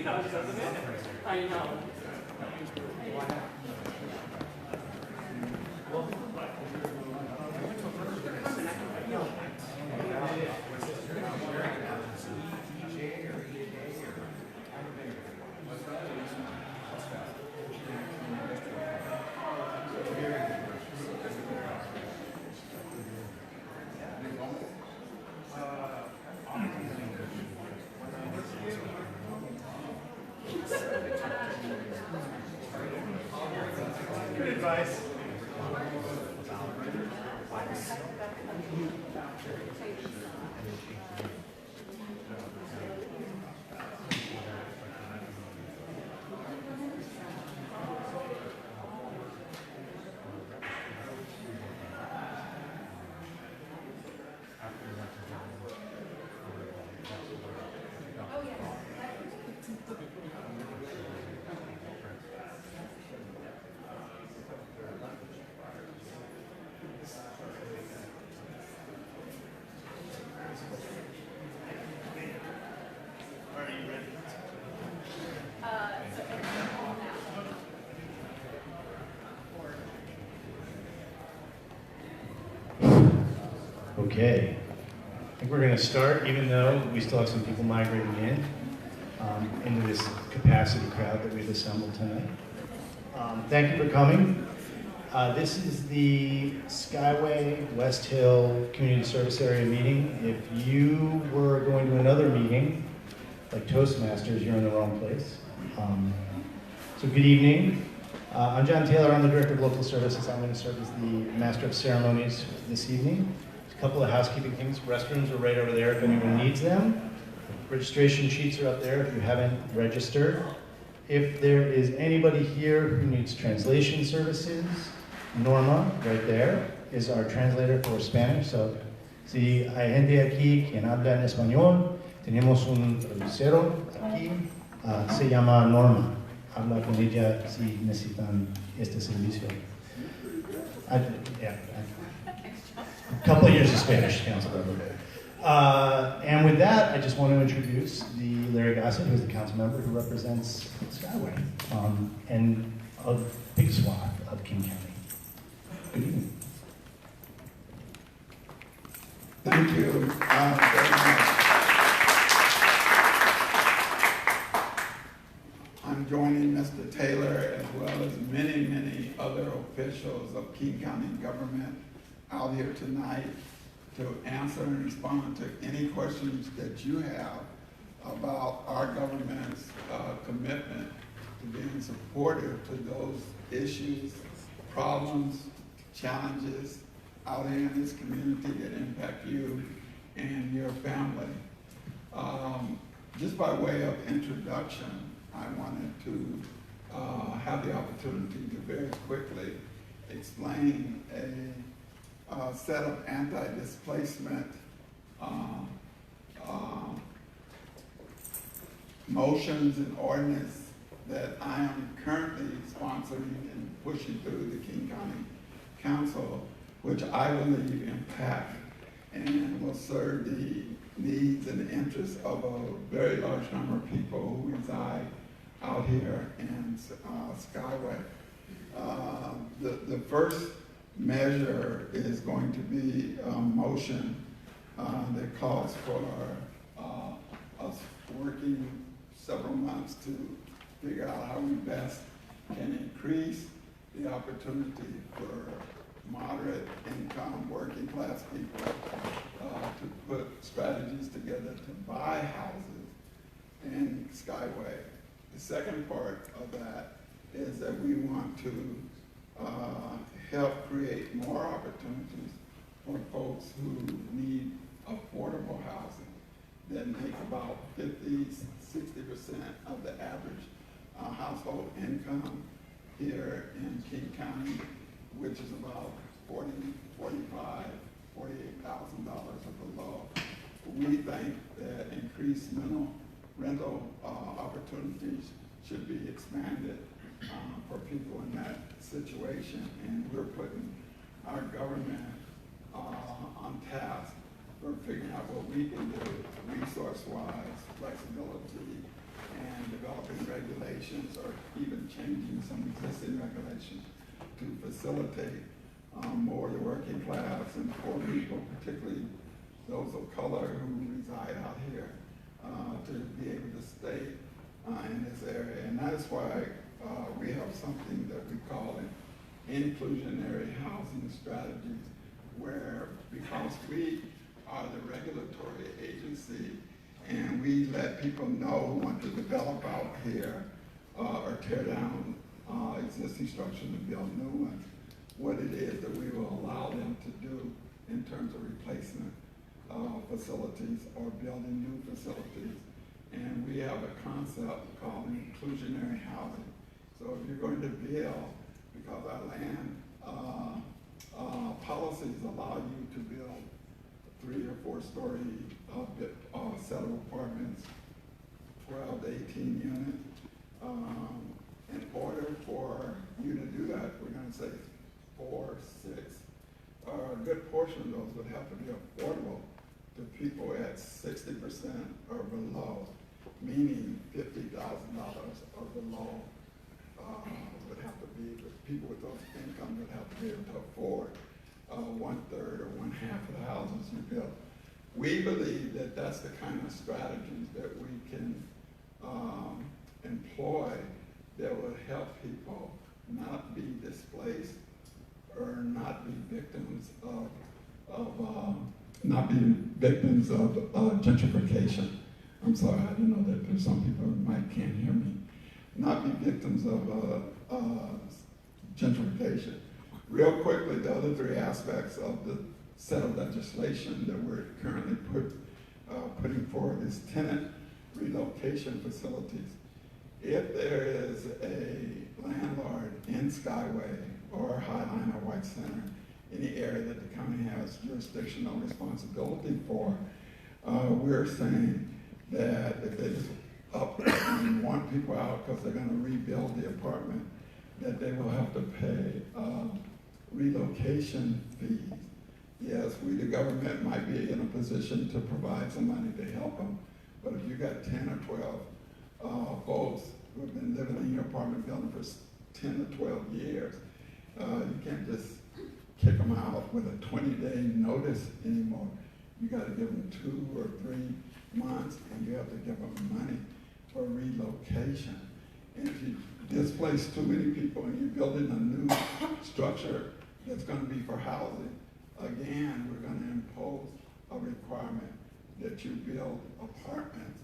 I know. Good advice. Okay, I think we're going to start, even though we still have some people migrating in into this capacity crowd that we've assembled tonight. Thank you for coming. This is the Skyway West Hill Community Service Area meeting. If you were going to another meeting, like Toastmasters, you're in the wrong place. So good evening. I'm John Taylor. I'm the Director of Local Services. I'm going to serve as the Master of Ceremonies this evening. A couple of housekeeping things. Restrooms are right over there if anyone needs them. Registration sheets are up there if you haven't registered. If there is anybody here who needs translation services, Norma, right there, is our translator for Spanish. So, si hay gente aquí quien habla en español, tenemos un traducero aquí, se llama Norma. Habla con ella si necesitan este servicio. A couple of years of Spanish, Councilmember. And with that, I just want to introduce the Larry Gossett, who's the Councilmember who represents Skyway and a big swath of King County. Good evening. Thank you very much. I'm joining Mr. Taylor as well as many, many other officials of King County government out here tonight to answer and respond to any questions that you have about our government's commitment to being supportive to those issues, problems, challenges out here in this community that impact you and your family. Just by way of introduction, I wanted to have the opportunity to very quickly explain a set of anti-displacement motions and ordinance that I am currently sponsoring and pushing through the King County Council, which I believe impact and will serve the needs and the interests of a very large number of people who reside out here in Skyway. The first measure is going to be a motion that calls for us working several months to figure out how we best can increase the opportunity for moderate income working class people to put strategies together to buy houses in Skyway. The second part of that is that we want to help create more opportunities for folks who need affordable housing that make about 50-60% of the average household income here in King County, which is about $45,000, $48,000 or below. We think that increased rental opportunities should be expanded for people in that situation, and we're putting our government on task for figuring out what we can do resource-wise, flexibility, and developing regulations or even changing some existing regulations to facilitate more of the working class and poor people, particularly those of color who reside out here, to be able to stay in this area. And that's why we have something that we call an inclusionary housing strategies, where because we are the regulatory agency and we let people know who want to develop out here or tear down existing structures and build new ones, what it is that we will allow them to do in terms of replacement facilities or building new facilities. And we have a concept called inclusionary housing. So if you're going to build, because our land policies allow you to build 3 or 4 story set of apartments, 12 to 18 units. In order for you to do that, we're going to say 4, 6. A good portion of those would have to be affordable to people at 60% or below, meaning $50,000 or below would have to be, people with those incomes would have to be able to afford 1/3 or 1/2 of the houses you build. We believe that that's the kind of strategies that we can employ that will help people not be displaced or not be victims of gentrification. I'm sorry, I didn't know that there's some people who can't hear me. Not be victims of gentrification. Real quickly, the other 3 aspects of the set of legislation that we're currently putting forward is tenant relocation facilities. If there is a landlord in Skyway or Highline or White Center, any area that the county has jurisdictional responsibility for, we're saying that if they just up and want people out because they're going to rebuild the apartment, that they will have to pay relocation fees. Yes, we, the government, might be in a position to provide some money to help them, but if you got 10 or 12 folks who have been living in your apartment building for 10 or 12 years, you can't just kick them out with a 20-day notice anymore. You got to give them 2 or 3 months, and you have to give them money for relocation. And if you displace too many people and you're building a new structure that's going to be for housing, again, we're going to impose a requirement that you build apartments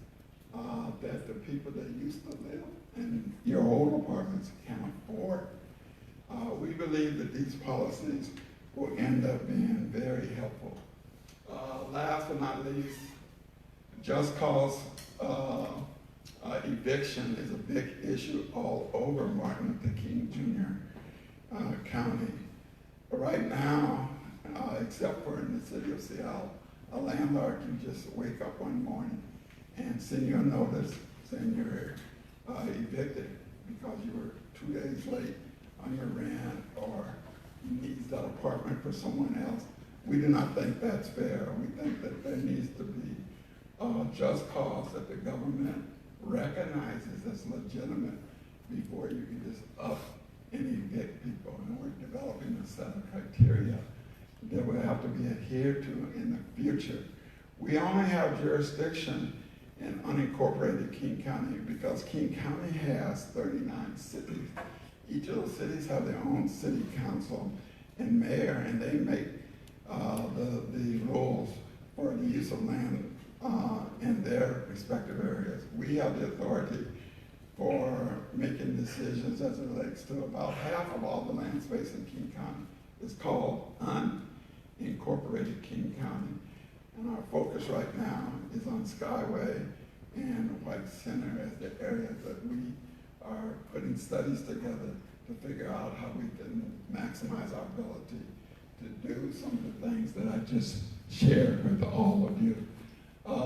that the people that used to live in your old apartments can afford. We believe that these policies will end up being very helpful. Last but not least, just cause eviction is a big issue all over Martin Luther King Jr. County. Right now, except for in the city of Seattle, a landlord can just wake up one morning and send you a notice saying you're evicted because you were 2 days late on your rent or you need that apartment for someone else. We do not think that's fair. We think that there needs to be just cause that the government recognizes as legitimate before you can just up and evict people. And we're developing a set of criteria that will have to be adhered to in the future. We only have jurisdiction in unincorporated King County because King County has 39 cities. Each of those cities have their own city council and mayor, and they make the rules for the use of land in their respective areas. We have the authority for making decisions as it relates to about half of all the land space in King County. It's called unincorporated King County. And our focus right now is on Skyway and White Center as the areas that we are putting studies together to figure out how we can maximize our ability to do some of the things that I just shared with all of you.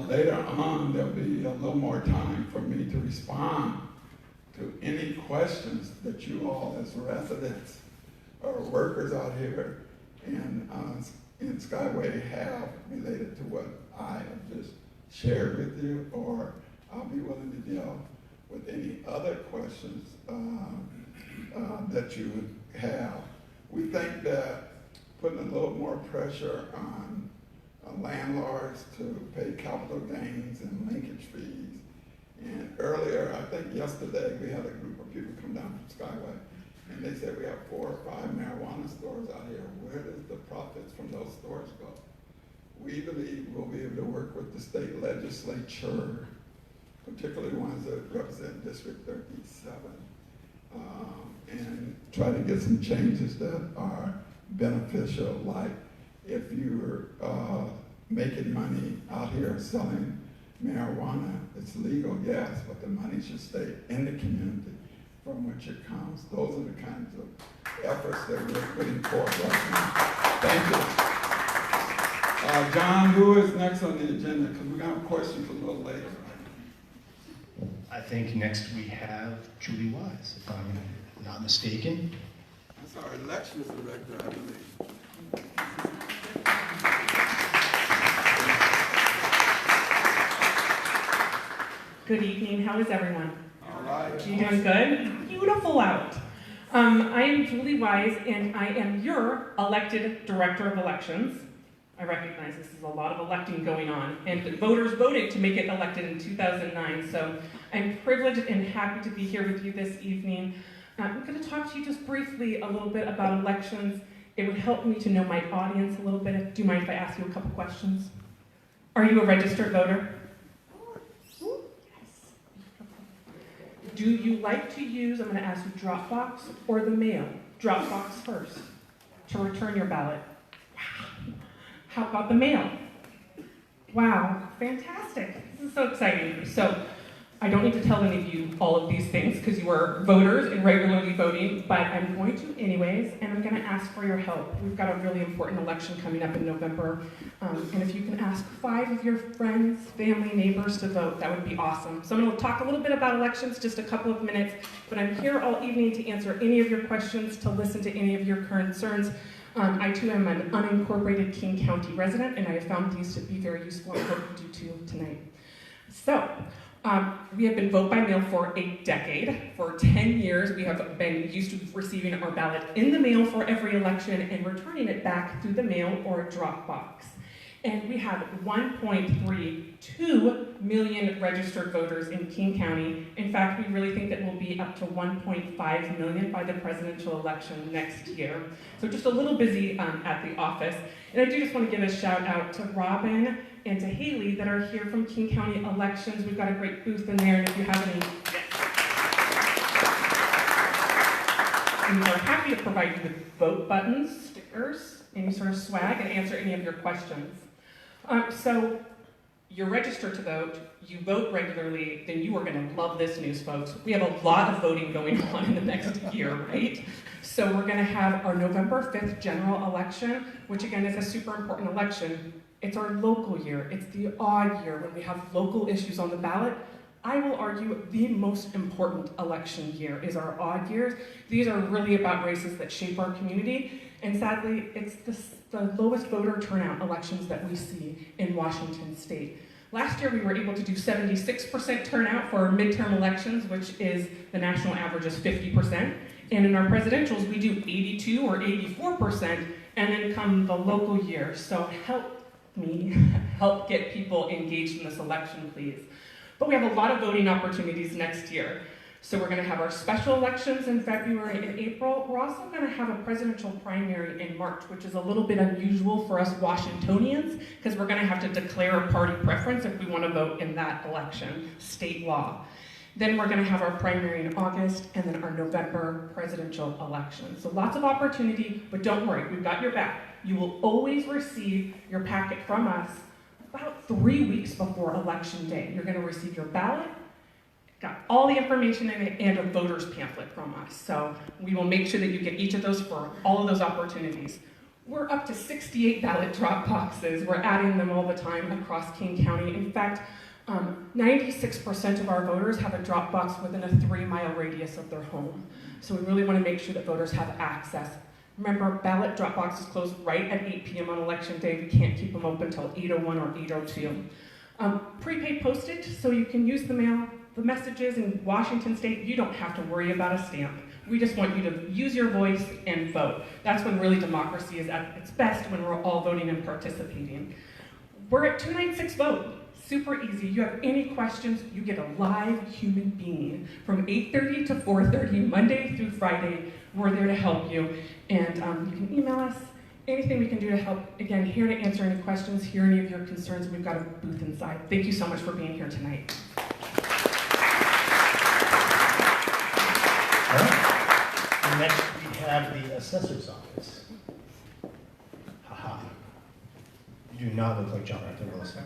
Later on, there'll be a little more time for me to respond to any questions that you all as residents or workers out here in Skyway have related to what I have just shared with you, or I'll be willing to delve with any other questions that you have. We think that putting a little more pressure on landlords to pay capital gains and linkage fees. And earlier, I think yesterday, we had a group of people come down from Skyway, and they said we have 4 or 5 marijuana stores out here. Where does the profits from those stores go? We believe we'll be able to work with the state legislature, particularly ones that represent District 37, and try to get some changes that are beneficial, like if you're making money out here selling marijuana, it's legal, yes, but the money should stay in the community from which it comes. Those are the kinds of efforts that we're putting forth right now. Thank you. John, who is next on the agenda? Because we're going to have questions a little later. I think next we have Julie Wise, if I'm not mistaken. That's our elections director, I believe. Good evening. How is everyone? All right. You doing good? Beautiful out. I am Julie Wise, and I am your elected Director of Elections. I recognize this is a lot of electing going on, and voters voted to make it elected in 2009, so I'm privileged and happy to be here with you this evening. I'm going to talk to you just briefly a little bit about elections. It would help me to know my audience a little bit. Do you mind if I ask you a couple questions? Are you a registered voter? Do you like to use, I'm going to ask you, Dropbox or the mail? Dropbox first, to return your ballot. Wow. How about the mail? Wow, fantastic. This is so exciting. So, I don't need to tell any of you all of these things because you are voters and regularly voting, but I'm going to anyways, and I'm going to ask for your help. We've got a really important election coming up in November, and if you can ask 5 of your friends, family, neighbors to vote, that would be awesome. So I'm going to talk a little bit about elections, just a couple of minutes, but I'm here all evening to answer any of your questions, to listen to any of your concerns. I too am an unincorporated King County resident, and I have found these to be very useful, and I hope you do too tonight. So, we have been vote by mail for a decade. For 10 years, we have been used to receiving our ballot in the mail for every election and returning it back through the mail or a drop box. And we have 1.32 million registered voters in King County. In fact, we really think that we'll be up to 1.5 million by the presidential election next year. So just a little busy at the office. And I do just want to give a shout out to Robin and to Haley that are here from King County Elections. We've got a great booth in there, and if you have any, we are happy to provide you with vote buttons, stickers, any sort of swag, and answer any of your questions. So you're registered to vote, you vote regularly, then you are going to love this news, folks. We have a lot of voting going on in the next year, right? So we're going to have our November 5th general election, which again is a super important election. It's our local year. It's the odd year when we have local issues on the ballot. I will argue the most important election year is our odd years. These are really about races that shape our community, and sadly, it's the lowest voter turnout elections that we see in Washington state. Last year, we were able to do 76% turnout for our midterm elections, which is the national average is 50%. And in our presidentials, we do 82 or 84%, and then come the local year. So help me help get people engaged in this election, please. But we have a lot of voting opportunities next year. So we're going to have our special elections in February and April. We're also going to have a presidential primary in March, which is a little bit unusual for us Washingtonians, because we're going to have to declare a party preference if we want to vote in that election, state law. Then we're going to have our primary in August, and then our November presidential election. So lots of opportunity, but don't worry, we've got your back. You will always receive your packet from us about 3 weeks before Election Day. You're going to receive your ballot, got all the information in it, and a voter's pamphlet from us. So we will make sure that you get each of those for all of those opportunities. We're up to 68 ballot drop boxes. We're adding them all the time across King County. In fact, 96% of our voters have a drop box within a 3-mile radius of their home. So we really want to make sure that voters have access. Remember, ballot drop boxes close right at 8 p.m. on Election Day. We can't keep them open until 8:01 or 8:02. Prepaid postage, so you can use the mail the messages in Washington State, you don't have to worry about a stamp. We just want you to use your voice and vote. That's when really democracy is at its best, when we're all voting and participating. We're at 296 vote. Super easy. You have any questions, you get a live human being from 8:30 to 4:30, Monday through Friday. We're there to help you. And you can email us. Anything we can do to help. Again, here to answer any questions, hear any of your concerns. We've got a booth inside. Thank you so much for being here tonight. All right. Next, we have the Assessor's Office. Haha. You do not look like John Arthur Wilson.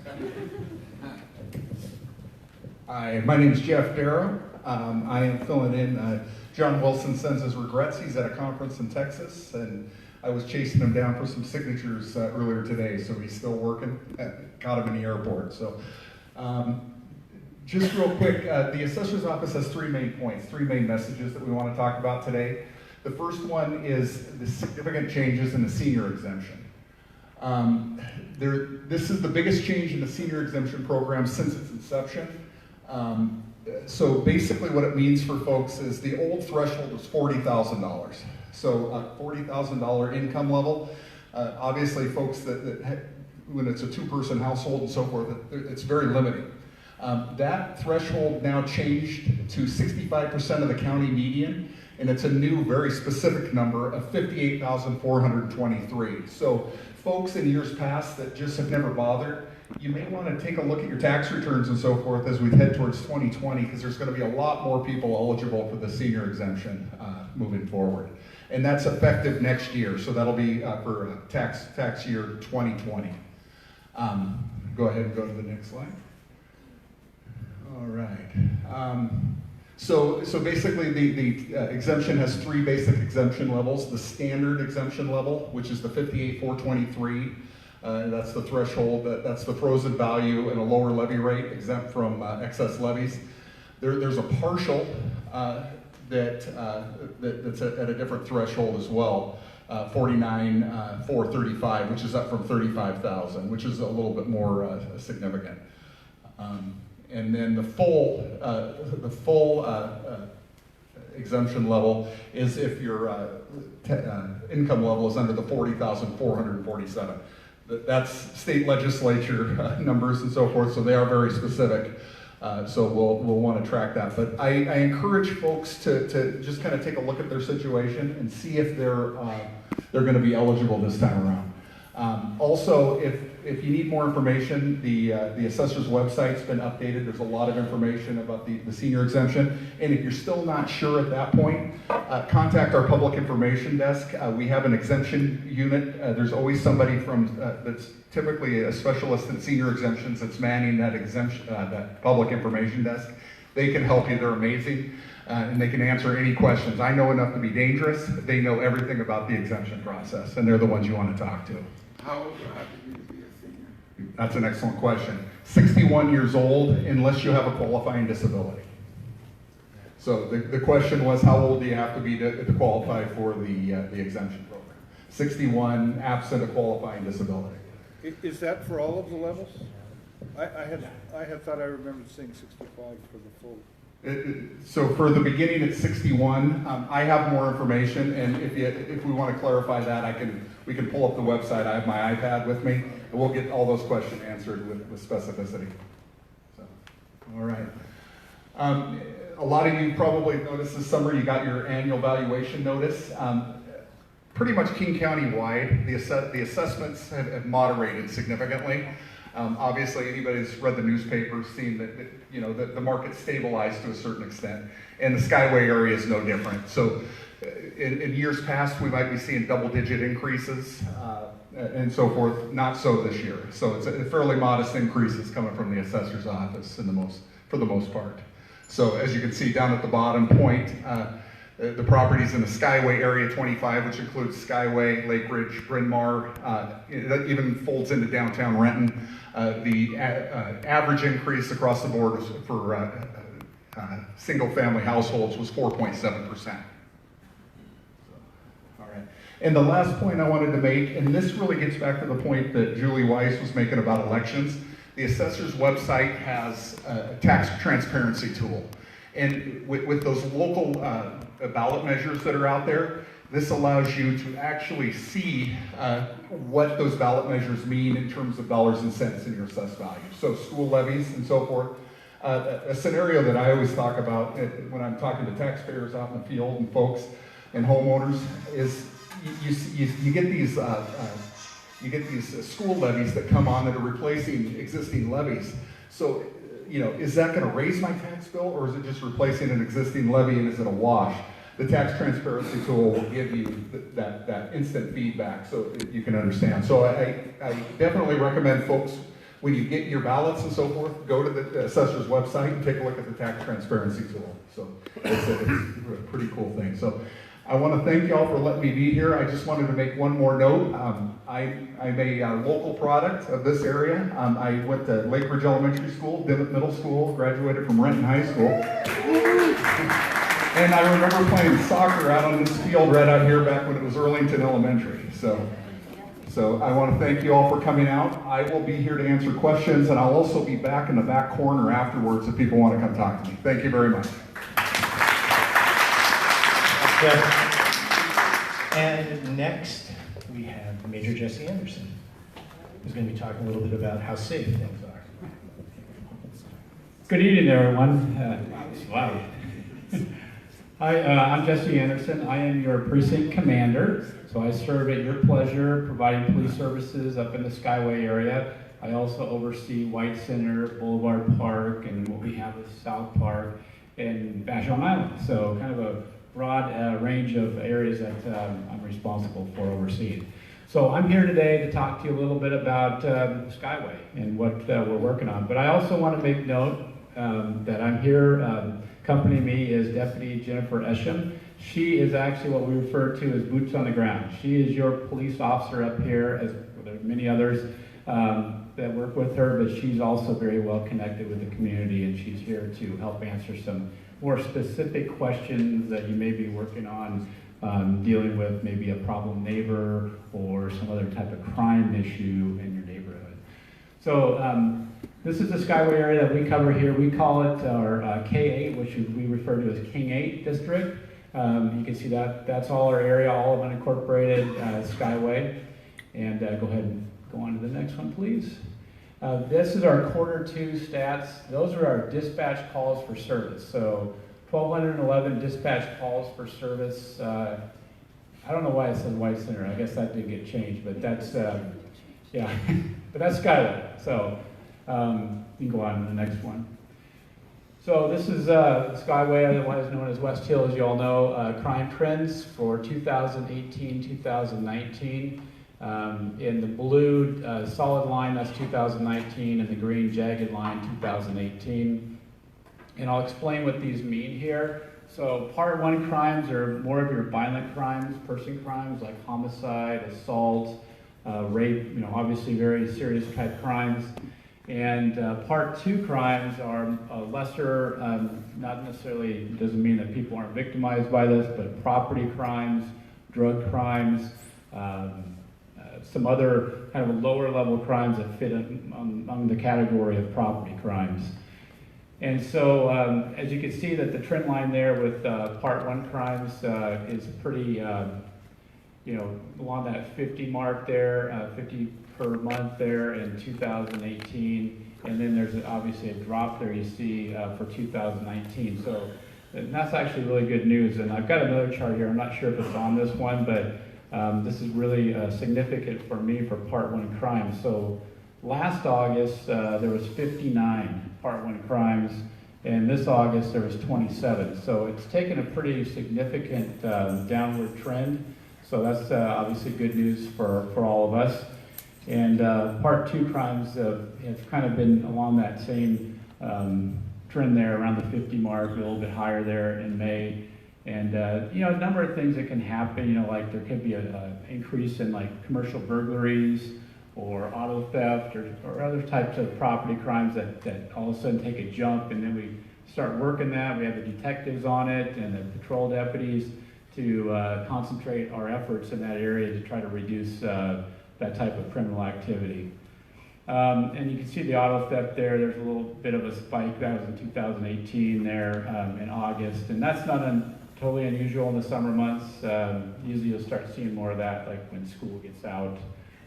Hi, my name is Jeff Darrow. I am filling in. John Wilson sends his regrets. He's at a conference in Texas, and I was chasing him down for some signatures earlier today, so he's still working. Caught him in the airport. So, just real quick, the Assessor's Office has three main points, three main messages that we want to talk about today. The first one is the significant changes in the senior exemption. This is the biggest change in the senior exemption program since its inception. So basically what it means for folks is the old threshold was $40,000. So a $40,000 income level. Obviously folks when it's a two-person household and so forth, it's very limiting. That threshold now changed to 65% of the county median, and it's a new, very specific number of 58,423. So folks in years past that just have never bothered, you may want to take a look at your tax returns and so forth as we head towards 2020, because there's going to be a lot more people eligible for the senior exemption moving forward. And that's effective next year, so that'll be for tax year 2020. Go ahead and go to the next slide. All right. So basically the exemption has three basic exemption levels. The standard exemption level, which is the 58,423. That's the threshold, that's the frozen value and a lower levy rate, exempt from excess levies. There's a partial that's at a different threshold as well, 49,435, which is up from 35,000, which is a little bit more significant. And then the full exemption level is if your income level is under the 40,447. That's state legislature numbers and so forth, so they are very specific. So we'll want to track that. But I encourage folks to just kind of take a look at their situation and see if they're going to be eligible this time around. Also, if you need more information, the assessor's website's been updated. There's a lot of information about the senior exemption. And if you're still not sure at that point, contact our public information desk. We have an exemption unit. There's always somebody that's typically a specialist in senior exemptions that's manning that public information desk. They can help you. They're amazing. And they can answer any questions. I know enough to be dangerous. They know everything about the exemption process, and they're the ones you want to talk to. How old do I have to be a senior? That's an excellent question. 61 years old, unless you have a qualifying disability. So the question was, how old do you have to be to qualify for the exemption program? 61, absent a qualifying disability. Is that for all of the levels? I had thought I remembered saying 65 for the full. So for the beginning, it's 61. I have more information, and if we want to clarify that, we can pull up the website. I have my iPad with me, and we'll get all those questions answered with specificity. So, all right. A lot of you probably noticed this summer you got your annual valuation notice. Pretty much King County wide, the assessments have moderated significantly. Obviously, anybody who's read the newspaper seen that the market stabilized to a certain extent, and the Skyway area is no different. So, in years past, we might be seeing double-digit increases and so forth. Not so this year. So it's a fairly modest increases coming from the assessor's office for the most part. So as you can see down at the bottom point, the properties in the Skyway area 25, which includes Skyway, Lake Ridge, Bryn Mawr, that even folds into downtown Renton. The average increase across the board for single-family households was 4.7%. All right. And the last point I wanted to make, and this really gets back to the point that Julie Weiss was making about elections. the assessor's website has a tax transparency tool. And with those local ballot measures that are out there, this allows you to actually see what those ballot measures mean in terms of dollars and cents in your assessed value. So school levies and so forth. A scenario that I always talk about when I'm talking to taxpayers out in the field and folks and homeowners is you get these school levies that come on that are replacing existing levies. So, you know, is that going to raise my tax bill, or is it just replacing an existing levy and is it a wash? The tax transparency tool will give you that instant feedback so that you can understand. So I definitely recommend folks, when you get your ballots and so forth, go to the assessor's website and take a look at the tax transparency tool. So it's a pretty cool thing. So I want to thank y'all for letting me be here. I just wanted to make one more note. I'm a local product of this area. I went to Lake Ridge Elementary School, Dimmitt Middle School, graduated from Renton High School. And I remember playing soccer out on this field right out here back when it was Earlington Elementary. So I want to thank you all for coming out. I will be here to answer questions, and I'll also be back in the back corner afterwards if people want to come talk to me. Thank you very much. And next, we have Major Jesse Anderson, who's going to be talking a little bit about how safe things are. Good evening, everyone. Wow. Hi, I'm Jesse Anderson. I am your precinct commander. So I serve at your pleasure, providing police services up in the Skyway area. I also oversee White Center, Boulevard Park, and what we have is South Park and Vashon Island. So kind of a broad range of areas that I'm responsible for overseeing. So I'm here today to talk to you a little bit about Skyway and what we're working on. But I also want to make note that I'm here. Accompanying me is Deputy Jennifer Esham. She is actually what we refer to as boots on the ground. She is your police officer up here, as there are many others that work with her, but she's also very well connected with the community, and she's here to help answer some more specific questions that you may be working on, dealing with maybe a problem neighbor or some other type of crime issue in your neighborhood. So this is the Skyway area that we cover here. We call it our K8, which we refer to as King 8 district. You can see that's all our area, all of unincorporated Skyway. And go ahead and go on to the next one, please. This is our Q2 stats. Those are our dispatch calls for service. So 1,211 dispatch calls for service. I don't know why it says White Center. I guess that did get changed, but that's, yeah, but that's Skyway. So you can go on to the next one. So this is Skyway, otherwise known as West Hill, as you all know, crime trends for 2018-2019. In the blue solid line, that's 2019, and the green jagged line, 2018. And I'll explain what these mean here. So Part 1 crimes are more of your violent crimes, person crimes like homicide, assault, rape, obviously very serious type crimes. And Part 2 crimes are lesser, not necessarily, doesn't mean that people aren't victimized by this, but property crimes, drug crimes, some other kind of lower level crimes that fit among the category of property crimes. And so as you can see that the trend line there with Part 1 crimes is pretty, along that 50 mark there, 50 per month there in 2018, and then there's obviously a drop there you see for 2019. So that's actually really good news. And I've got another chart here. I'm not sure if it's on this one, but this is really significant for me for Part 1 crimes. So last August there was 59 Part 1 crimes, and this August there was 27. So it's taken a pretty significant downward trend. So that's obviously good news for all of us. And Part 2 crimes have kind of been along that same trend there, around the 50 mark, a little bit higher there in May. And a number of things that can happen, like there could be an increase in like commercial burglaries or auto theft or other types of property crimes that all of a sudden take a jump, and then we start working that. We have the detectives on it and the patrol deputies to concentrate our efforts in that area to try to reduce that type of criminal activity. And you can see the auto theft there. There's a little bit of a spike. That was in 2018 there in August. And that's not totally unusual in the summer months. Usually you'll start seeing more of that like when school gets out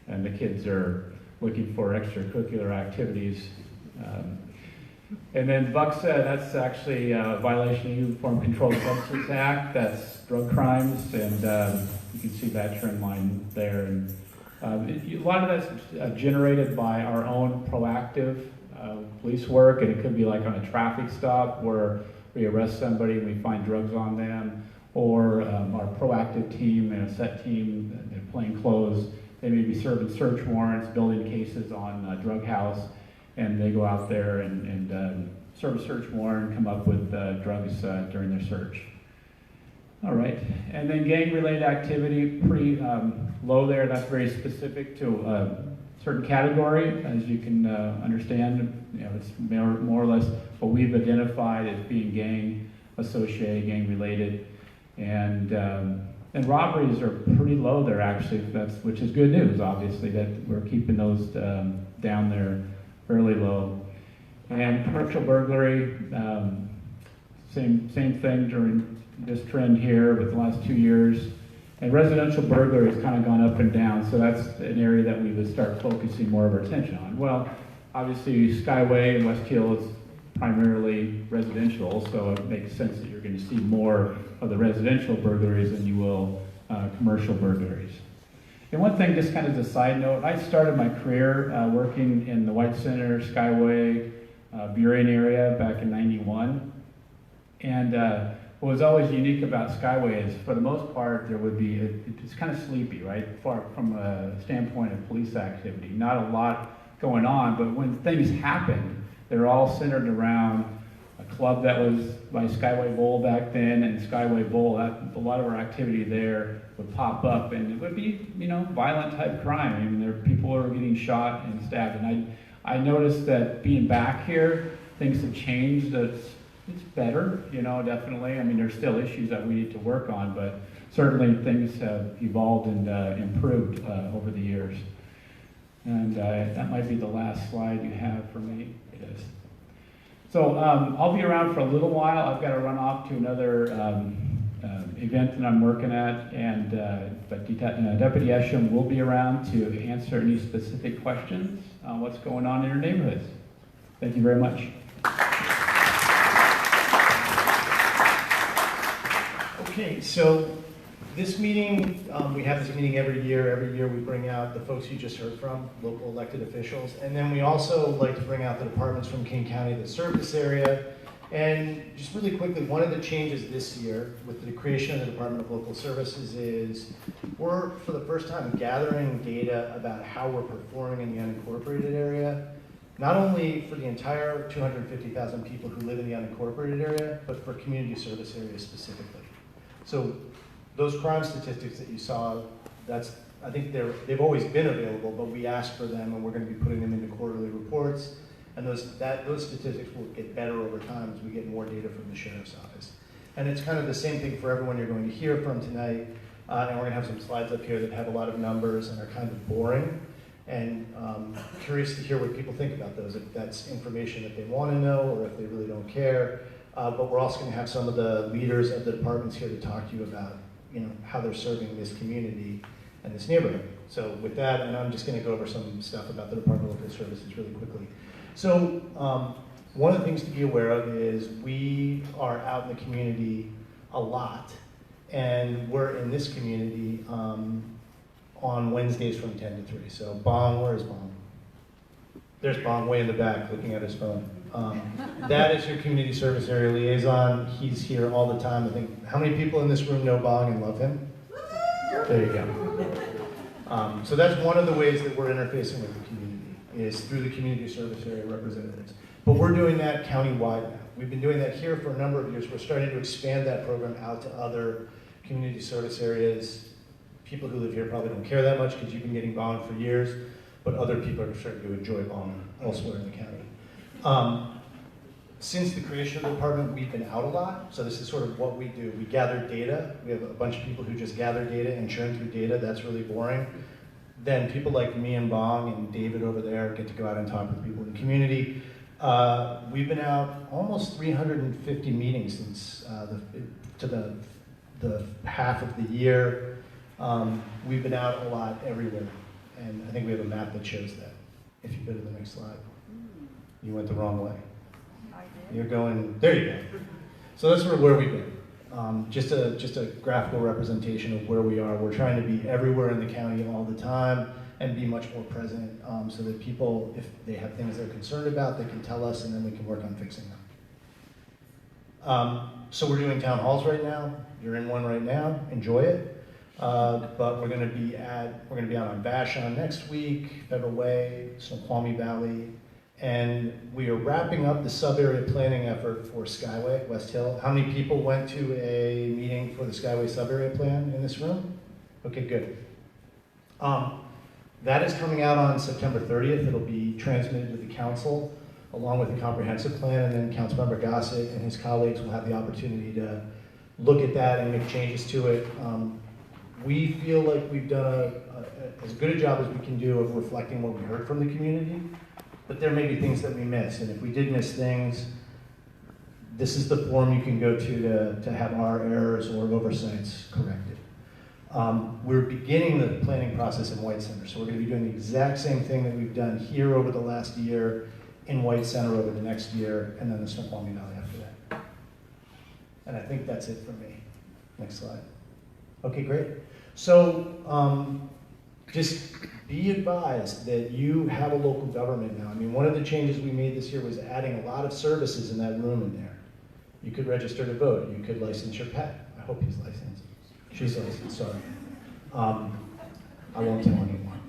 and the kids are looking for extracurricular activities. And then Buck's, that's actually a violation of the Uniform Controlled Substance Act. That's drug crimes, and you can see that trend line there. And a lot of that's generated by our own proactive police work, and it could be like on a traffic stop where we arrest somebody and we find drugs on them, or our proactive team and a set team in plain clothes. They may be serving search warrants, building cases on Drug House, and they go out there and serve a search warrant, come up with drugs during their search. All right, and then gang-related activity, pretty low there. That's very specific to a certain category, as you can understand. You know, it's more or less what we've identified as being gang-associated, gang-related, and robberies are pretty low there actually. Which is good news, obviously, that we're keeping those down there fairly low. And commercial burglary, same thing during this trend here with the last 2 years. And residential burglary has kind of gone up and down, so that's an area that we would start focusing more of our attention on. Well, obviously Skyway and West Hill is primarily residential, so it makes sense that you're going to see more of the residential burglaries than you will commercial burglaries. And one thing, just kind of as a side note, I started my career working in the White Center, Skyway, Burien area back in '91. And what was always unique about Skyway is, for the most part, there would be, it's kind of sleepy, right? From a standpoint of police activity. Not a lot going on, but when things happened, they're all centered around a club that was by Skyway Bowl back then, and Skyway Bowl, a lot of our activity there would pop up, and it would be, violent type crime. I mean, people are getting shot and stabbed, and I noticed that being back here, things have changed. It's better, definitely. I mean, there's still issues that we need to work on, but certainly things have evolved and improved over the years. And that might be the last slide you have for me. It is. So I'll be around for a little while. I've got to run off to another event that I'm working at, but Deputy Esham will be around to answer any specific questions on what's going on in your neighborhoods. Thank you very much. Okay, so this meeting, we have this meeting every year. Every year we bring out the folks you just heard from, local elected officials, and then we also like to bring out the departments from King County that serve this area. And just really quickly, one of the changes this year with the creation of the Department of Local Services is we're, for the first time, gathering data about how we're performing in the unincorporated area, not only for the entire 250,000 people who live in the unincorporated area, but for community service areas specifically. So those crime statistics that you saw, I think they've always been available, but we asked for them, and we're going to be putting them into quarterly reports. And those statistics will get better over time as we get more data from the Sheriff's Office. And it's kind of the same thing for everyone you're going to hear from tonight. And we're going to have some slides up here that have a lot of numbers and are kind of boring. And curious to hear what people think about those, if that's information that they want to know or if they really don't care. But we're also going to have some of the leaders of the departments here to talk to you about how they're serving this community and this neighborhood. So with that, and I'm just going to go over some stuff about the Department of Local Services really quickly. So one of the things to be aware of is we are out in the community a lot, and we're in this community on Wednesdays from 10 to 3. So Bong, where is Bong? There's Bong way in the back looking at his phone. That is your community service area liaison. He's here all the time. I think, how many people in this room know Bong and love him? There you go. So that's one of the ways that we're interfacing with the community, is through the community service area representatives. But we're doing that countywide now. We've been doing that here for a number of years. We're starting to expand that program out to other community service areas. People who live here probably don't care that much because you've been getting Bong for years, but other people are starting to enjoy Bong elsewhere in the county. Since the creation of the department, we've been out a lot, so this is sort of what we do. We gather data. We have a bunch of people who just gather data and churn through data. That's really boring. then people like me and Bong and David over there get to go out and talk with people in the community. We've been out almost 350 meetings since the half of the year. We've been out a lot everywhere, and I think we have a map that shows that. If you go to the next slide. You went the wrong way. I did. You're going, there you go. So that's sort of where we've been. Just a graphical representation of where we are. We're trying to be everywhere in the county all the time and be much more present so that people, if they have things they're concerned about, they can tell us and then we can work on fixing them. So we're doing town halls right now. You're in one right now. Enjoy it. But we're going to be out on Vashon next week, Federal Way, Snoqualmie Valley, and we are wrapping up the sub-area planning effort for Skyway, West Hill. How many people went to a meeting for the Skyway sub-area plan in this room? Okay, good. That is coming out on September 30th. It'll be transmitted to the council along with the comprehensive plan, and then Councilmember Gossett and his colleagues will have the opportunity to look at that and make changes to it. We feel like we've done as good a job as we can do of reflecting what we heard from the community, but there may be things that we missed, and if we did miss things, this is the form you can go to have our errors or oversights corrected. We're beginning the planning process in White Center, so we're going to be doing the exact same thing that we've done here over the last year in White Center over the next year, and then the Snoqualmie Valley after that. And I think that's it for me. Next slide. Okay, great. So just be advised that you have a local government now. I mean, one of the changes we made this year was adding a lot of services in that room in there. You could register to vote. You could license your pet. I hope he's licensed. She's licensed, sorry. I won't tell anyone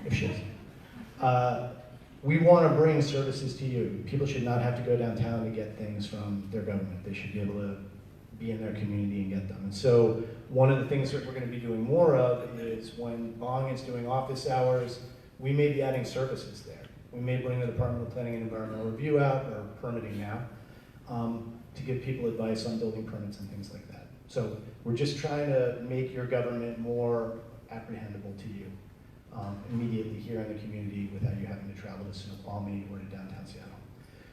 if she isn't. We want to bring services to you. People should not have to go downtown to get things from their government. They should be able to be in their community and get them. And so one of the things that we're going to be doing more of is when Bong is doing office hours, we may be adding services there. We may bring the Department of Planning and Environmental Review out, or permitting now, to give people advice on building permits and things like that. So we're just trying to make your government more apprehendable to you immediately here in the community without you having to travel to Snoqualmie or to downtown Seattle.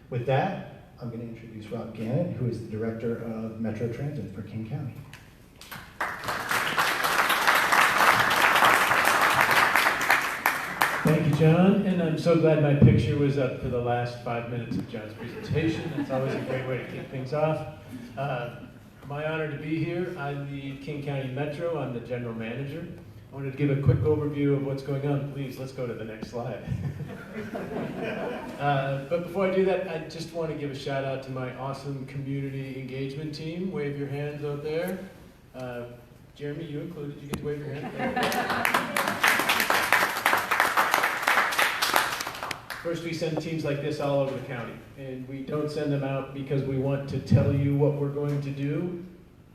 With that, I'm going to introduce Rob Gannett, who is the Director of Metro Transit for King County. Thank you, John, and I'm so glad my picture was up for the last 5 minutes of John's presentation. That's always a great way to kick things off. My honor to be here. I lead King County Metro. I'm the General Manager. I wanted to give a quick overview of what's going on. Please, let's go to the next slide. But before I do that, I just want to give a shout out to my awesome community engagement team. Wave your hands out there. Jeremy, you included. You get to wave your hand. First, we send teams like this all over the county, and we don't send them out because we want to tell you what we're going to do.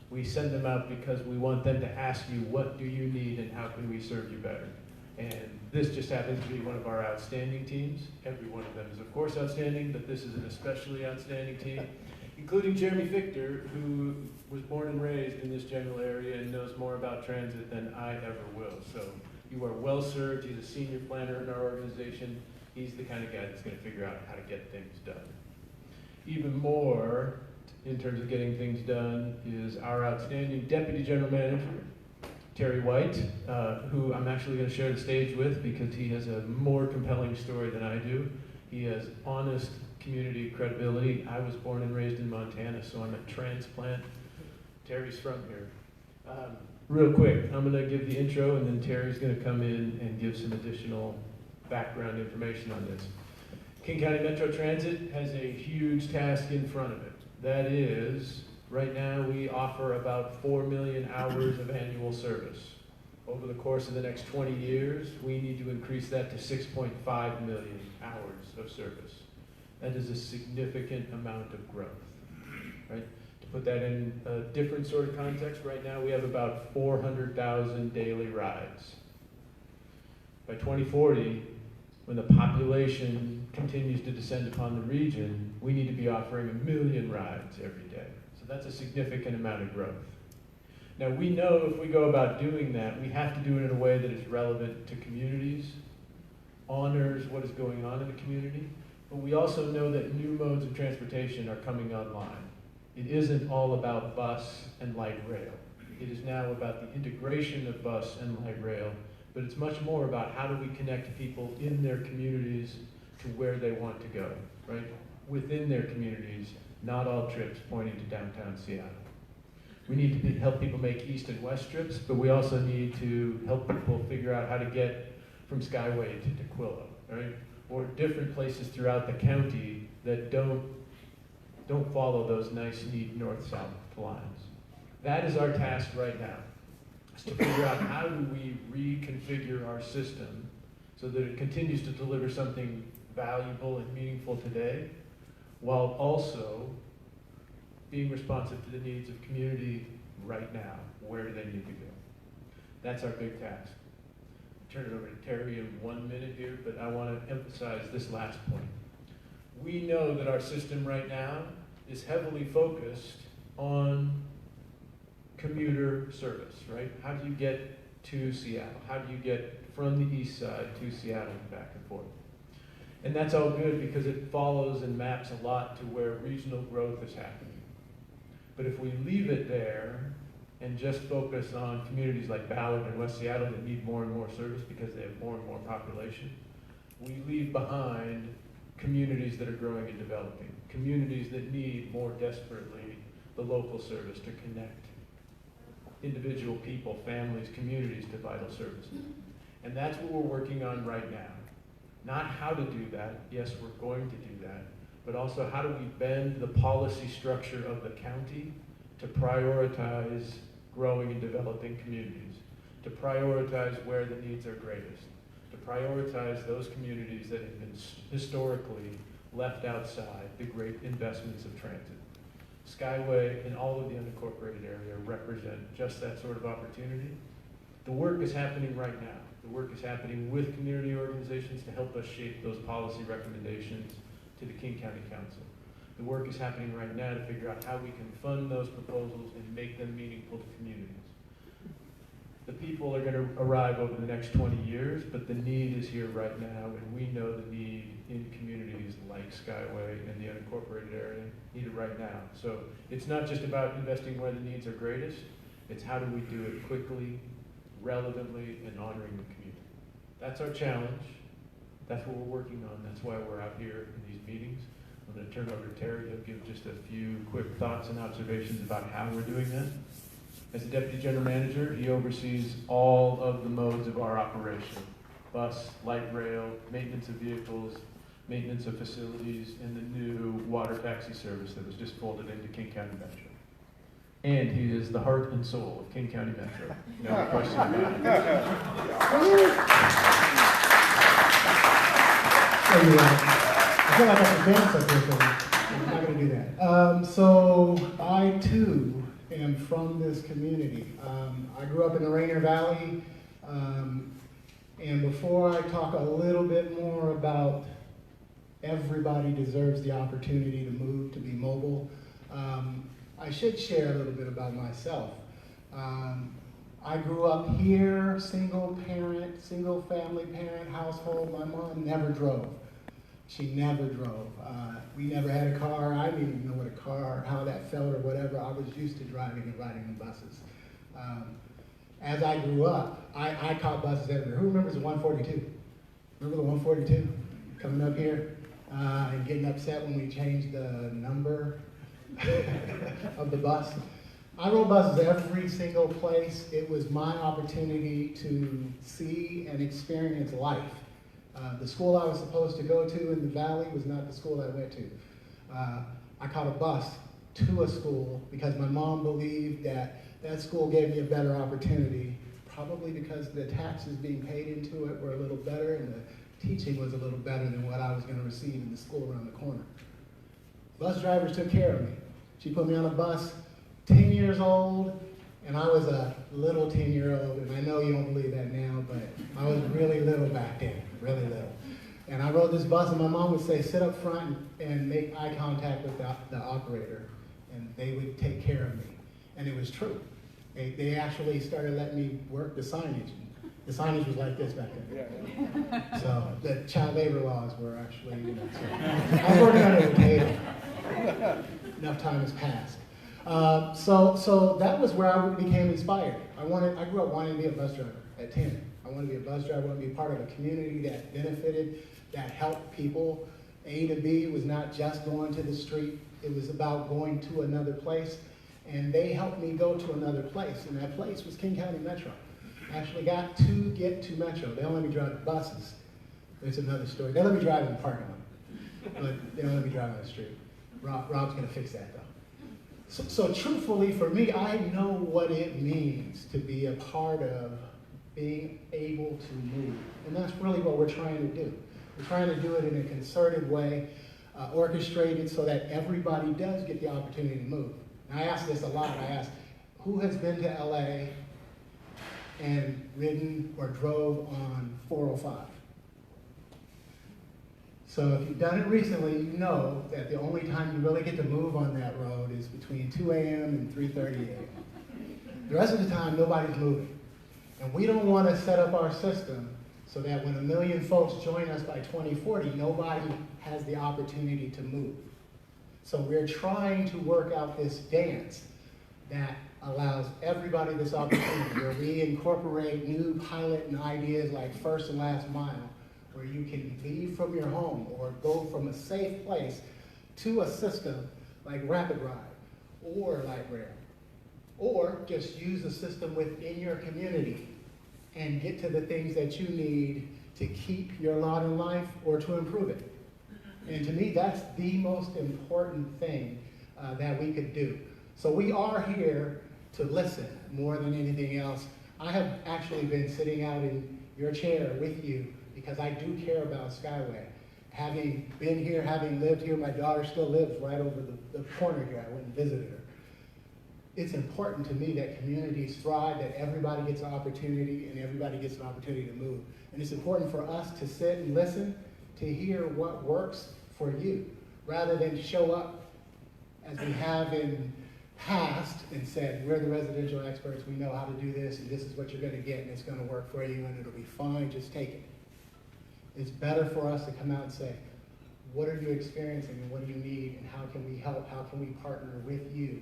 We send them out because we want them to ask you, what do you need and how can we serve you better? And this just happens to be one of our outstanding teams. Every one of them is, of course, outstanding, but this is an especially outstanding team, including Jeremy Victor, who was born and raised in this general area and knows more about transit than I ever will. So you are well served. He's a senior planner in our organization. He's the kind of guy that's going to figure out how to get things done. Even more, in terms of getting things done, is our outstanding Deputy General Manager, Terry White, who I'm actually going to share the stage with because he has a more compelling story than I do. He has honest community credibility. I was born and raised in Montana, so I'm a transplant. Terry's from here. Real quick, I'm going to give the intro, and then Terry's going to come in and give some additional background information on this. King County Metro Transit has a huge task in front of it. That is, right now we offer about 4 million hours of annual service. Over the course of the next 20 years, we need to increase that to 6.5 million hours of service. That is a significant amount of growth, right? To put that in a different sort of context, right now we have about 400,000 daily rides. By 2040, when the population continues to descend upon the region, we need to be offering 1 million rides every day. So that's a significant amount of growth. Now, we know if we go about doing that, we have to do it in a way that is relevant to communities, honors what is going on in the community, but we also know that new modes of transportation are coming online. It isn't all about bus and light rail. It is now about the integration of bus and light rail, but it's much more about how do we connect people in their communities to where they want to go, right? Within their communities, not all trips pointing to downtown Seattle. We need to help people make east and west trips, but we also need to help people figure out how to get from Skyway to Tequila, right? Or different places throughout the county that don't follow those nice, neat north-south lines. That is our task right now, is to figure out how do we reconfigure our system so that it continues to deliver something valuable and meaningful today, while also being responsive to the needs of community right now. Where do they need to go? That's our big task. I'll turn it over to Terry in 1 minute here, but I want to emphasize this last point. We know that our system right now is heavily focused on commuter service, right? How do you get to Seattle? How do you get from the east side to Seattle and back and forth? And that's all good because it follows and maps a lot to where regional growth is happening. But if we leave it there and just focus on communities like Ballard and West Seattle that need more and more service because they have more and more population, we leave behind communities that are growing and developing, communities that need more desperately the local service to connect individual people, families, communities to vital services. And that's what we're working on right now. Not how to do that, yes, we're going to do that, but also how do we bend the policy structure of the county to prioritize growing and developing communities, to prioritize where the needs are greatest, to prioritize those communities that have been historically left outside the great investments of transit. Skyway and all of the unincorporated area represent just that sort of opportunity. The work is happening right now. The work is happening with community organizations to help us shape those policy recommendations to the King County Council. The work is happening right now to figure out how we can fund those proposals and make them meaningful to communities. The people are going to arrive over the next 20 years, but the need is here right now, and we know the need in communities like Skyway and the unincorporated area need it right now. So it's not just about investing where the needs are greatest, it's how do we do it quickly, relevantly, and honoring the community. That's our challenge. That's what we're working on. That's why we're out here in these meetings. I'm going to turn it over to Terry to give just a few quick thoughts and observations about how we're doing that. As the Deputy General Manager, he oversees all of the modes of our operation: bus, light rail, maintenance of vehicles, maintenance of facilities, and the new water taxi service that was just folded into King County Metro. And he is the heart and soul of King County Metro. No question about it. I feel like I can dance up here, but I'm not going to do that. So I too am from this community. I grew up in the Rainier Valley, and before I talk a little bit more about everybody deserves the opportunity to move, to be mobile, I should share a little bit about myself. I grew up here, single family parent household. My mom never drove. She never drove. We never had a car. I didn't even know what a car, how that felt or whatever. I was used to driving and riding in buses. As I grew up, I caught buses everywhere. Who remembers the 142? Remember the 142 coming up here and getting upset when we changed the number of the bus? I rode buses every single place. It was my opportunity to see and experience life. The school I was supposed to go to in the valley was not the school I went to. I caught a bus to a school because my mom believed that that school gave me a better opportunity, probably because the taxes being paid into it were a little better and the teaching was a little better than what I was going to receive in the school around the corner. Bus drivers took care of me. She put me on a bus, 10 years old, and I was a little 10-year-old, and I know you don't believe that now, but I was really little back then, really little. And I rode this bus, and my mom would say, sit up front and make eye contact with the operator, and they would take care of me. And it was true. They actually started letting me work the signage. The signage was like this back then. So the child labor laws were actually, so I was working under the table. Enough time has passed. So that was where I became inspired. I grew up wanting to be a bus driver at 10. I wanted to be a bus driver, I wanted to be part of a community that benefited, that helped people. A to B was not just going to the street, it was about going to another place. And they helped me go to another place, and that place was King County Metro. I actually got to get to Metro. They don't let me drive buses. It's another story. They let me drive in the parking lot, but they don't let me drive on the street. Rob's gonna fix that though. So truthfully for me, I know what it means to be a part of being able to move. And that's really what we're trying to do. We're trying to do it in a concerted way, orchestrated so that everybody does get the opportunity to move. And I ask this a lot. I ask, who has been to LA and ridden or drove on 405? So if you've done it recently, you know that the only time you really get to move on that road is between 2 a.m. and 3:30 a.m. The rest of the time, nobody's moving. And we don't want to set up our system so that when 1 million folks join us by 2040, nobody has the opportunity to move. So we're trying to work out this dance that allows everybody this opportunity, where we incorporate new pilot and ideas like first and last mile, where you can leave from your home or go from a safe place to a system like Rapid Ride or Light Rail, or just use a system within your community and get to the things that you need to keep your lot in life or to improve it. And to me, that's the most important thing that we could do. So we are here to listen more than anything else. I have actually been sitting out in your chair with you because I do care about Skyway. Having been here, having lived here, my daughter still lives right over the corner here. I went and visited her. It's important to me that communities thrive, that everybody gets an opportunity and everybody gets an opportunity to move. And it's important for us to sit and listen to hear what works for you, rather than show up as we have in past and said, we're the residential experts, we know how to do this, and this is what you're going to get, and it's going to work for you, and it'll be fine, just take it. It's better for us to come out and say, what are you experiencing, and what do you need, and how can we help, how can we partner with you,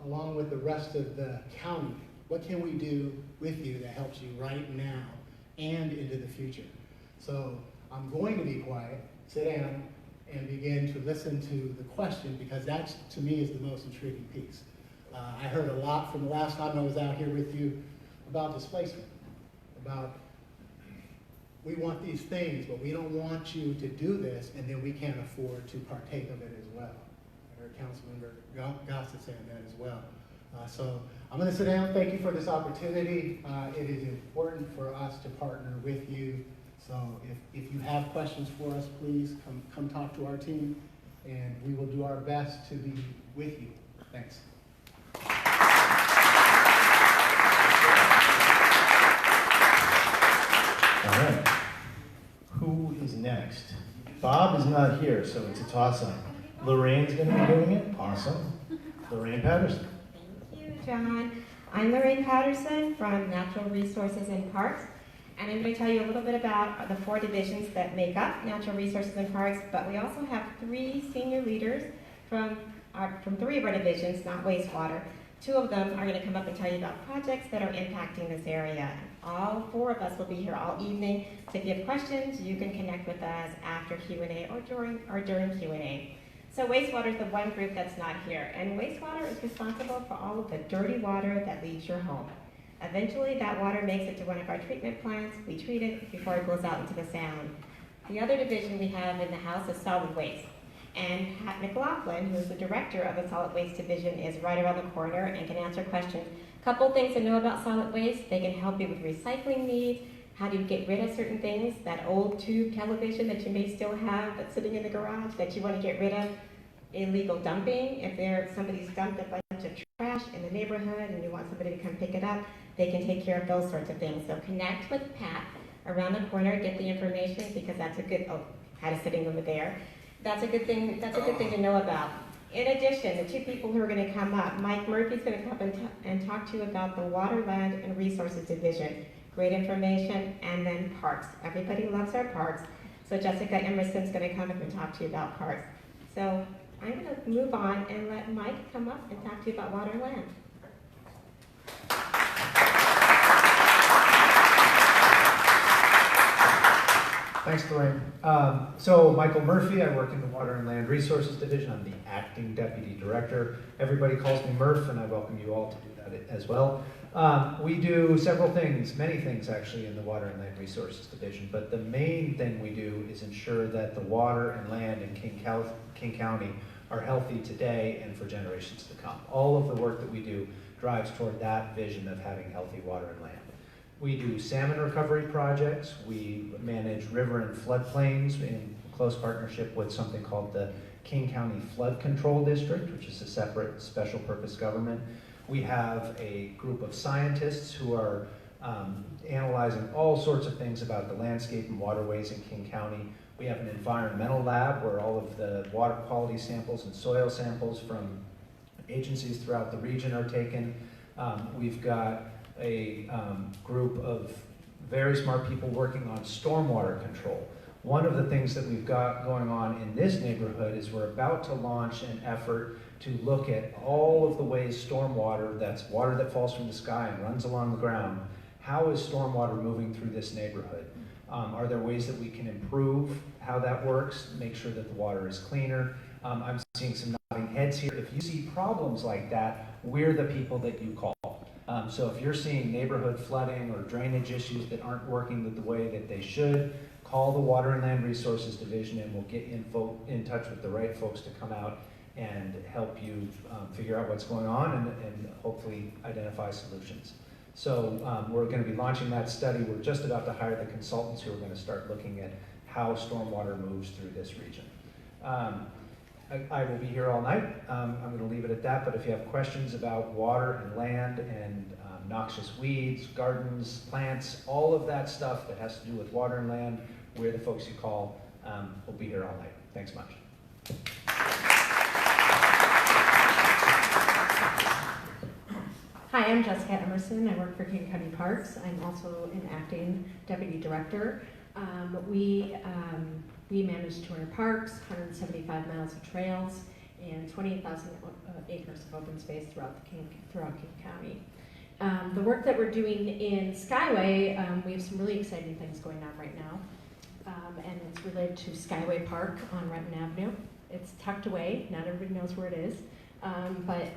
along with the rest of the county. What can we do with you that helps you right now and into the future? So I'm going to be quiet, sit down, and begin to listen to the question, because that, to me, is the most intriguing piece. I heard a lot from the last time I was out here with you about displacement, about we want these things, but we don't want you to do this, and then we can't afford to partake of it as well. I heard Councilmember Gossett saying that as well. So I'm going to sit down. Thank you for this opportunity. It is important for us to partner with you. So if you have questions for us, please come talk to our team, and we will do our best to be with you. Thanks. All right. Who is next? Bob is not here, so it's a toss-up. Lorraine's going to be doing it. Awesome. Lorraine Patterson. Thank you, John. I'm Lorraine Patterson from Natural Resources and Parks. And I'm going to tell you a little bit about the 4 divisions that make up Natural Resources and Parks, but we also have 3 senior leaders from 3 of our divisions, not wastewater. 2 of them are going to come up and tell you about projects that are impacting this area. All 4 of us will be here all evening, so if you have questions, you can connect with us after Q&A or during Q&A. So wastewater is the one group that's not here, and wastewater is responsible for all of the dirty water that leaves your home. Eventually, that water makes it to one of our treatment plants. We treat it before it goes out into the sound. The other division we have in the house is solid waste. And Pat McLaughlin, who's the director of the solid waste division, is right around the corner and can answer questions. Couple things to know about solid waste. They can help you with recycling needs. How do you get rid of certain things? That old tube television that you may still have that's sitting in the garage that you want to get rid of. Illegal dumping. If somebody's dumped a bunch of trash in the neighborhood and you want somebody to come pick it up, they can take care of those sorts of things. So connect with Pat around the corner, get the information, because that's a good, Pat is sitting over there. That's a good thing to know about. In addition, the two people who are going to come up, Mike Murphy's going to come and talk to you about the Water, Land, and Resources Division. Great information, and then parks. Everybody loves our parks. So Jessica Emerson's going to come up and talk to you about parks. So I'm going to move on and let Mike come up and talk to you about water and land. Thanks, Lorraine. So Michael Murphy, I work in the Water and Land Resources Division. I'm the acting deputy director. Everybody calls me Murph, and I welcome you all to do that as well. We do several things, many things actually, in the Water and Land Resources Division, but the main thing we do is ensure that the water and land in King County are healthy today and for generations to come. All of the work that we do drives toward that vision of having healthy water and land. We do salmon recovery projects. We manage river and floodplains in close partnership with something called the King County Flood Control District, which is a separate special purpose government. We have a group of scientists who are analyzing all sorts of things about the landscape and waterways in King County. We have an environmental lab where all of the water quality samples and soil samples from agencies throughout the region are taken. We've got a group of very smart people working on stormwater control. One of the things that we've got going on in this neighborhood is we're about to launch an effort to look at all of the ways stormwater, that's water that falls from the sky and runs along the ground, how is stormwater moving through this neighborhood? Are there ways that we can improve how that works, make sure that the water is cleaner? I'm seeing some nodding heads here. If you see problems like that, we're the people that you call. So if you're seeing neighborhood flooding or drainage issues that aren't working the way that they should, call the Water and Land Resources Division and we'll get in touch with the right folks to come out and help you figure out what's going on and hopefully identify solutions. So we're going to be launching that study. We're just about to hire the consultants who are going to start looking at how stormwater moves through this region. I will be here all night. I'm going to leave it at that, but if you have questions about water and land and noxious weeds, gardens, plants, all of that stuff that has to do with water and land, we're the folks you call. We'll be here all night. Thanks much. Hi, I'm Jessica Emerson. I work for King County Parks. I'm also an acting deputy director. We manage 200 parks, 175 miles of trails, and 28,000 acres of open space throughout King County. The work that we're doing in Skyway, we have some really exciting things going on right now, and it's related to Skyway Park on Renton Avenue. It's tucked away, not everybody knows where it is, but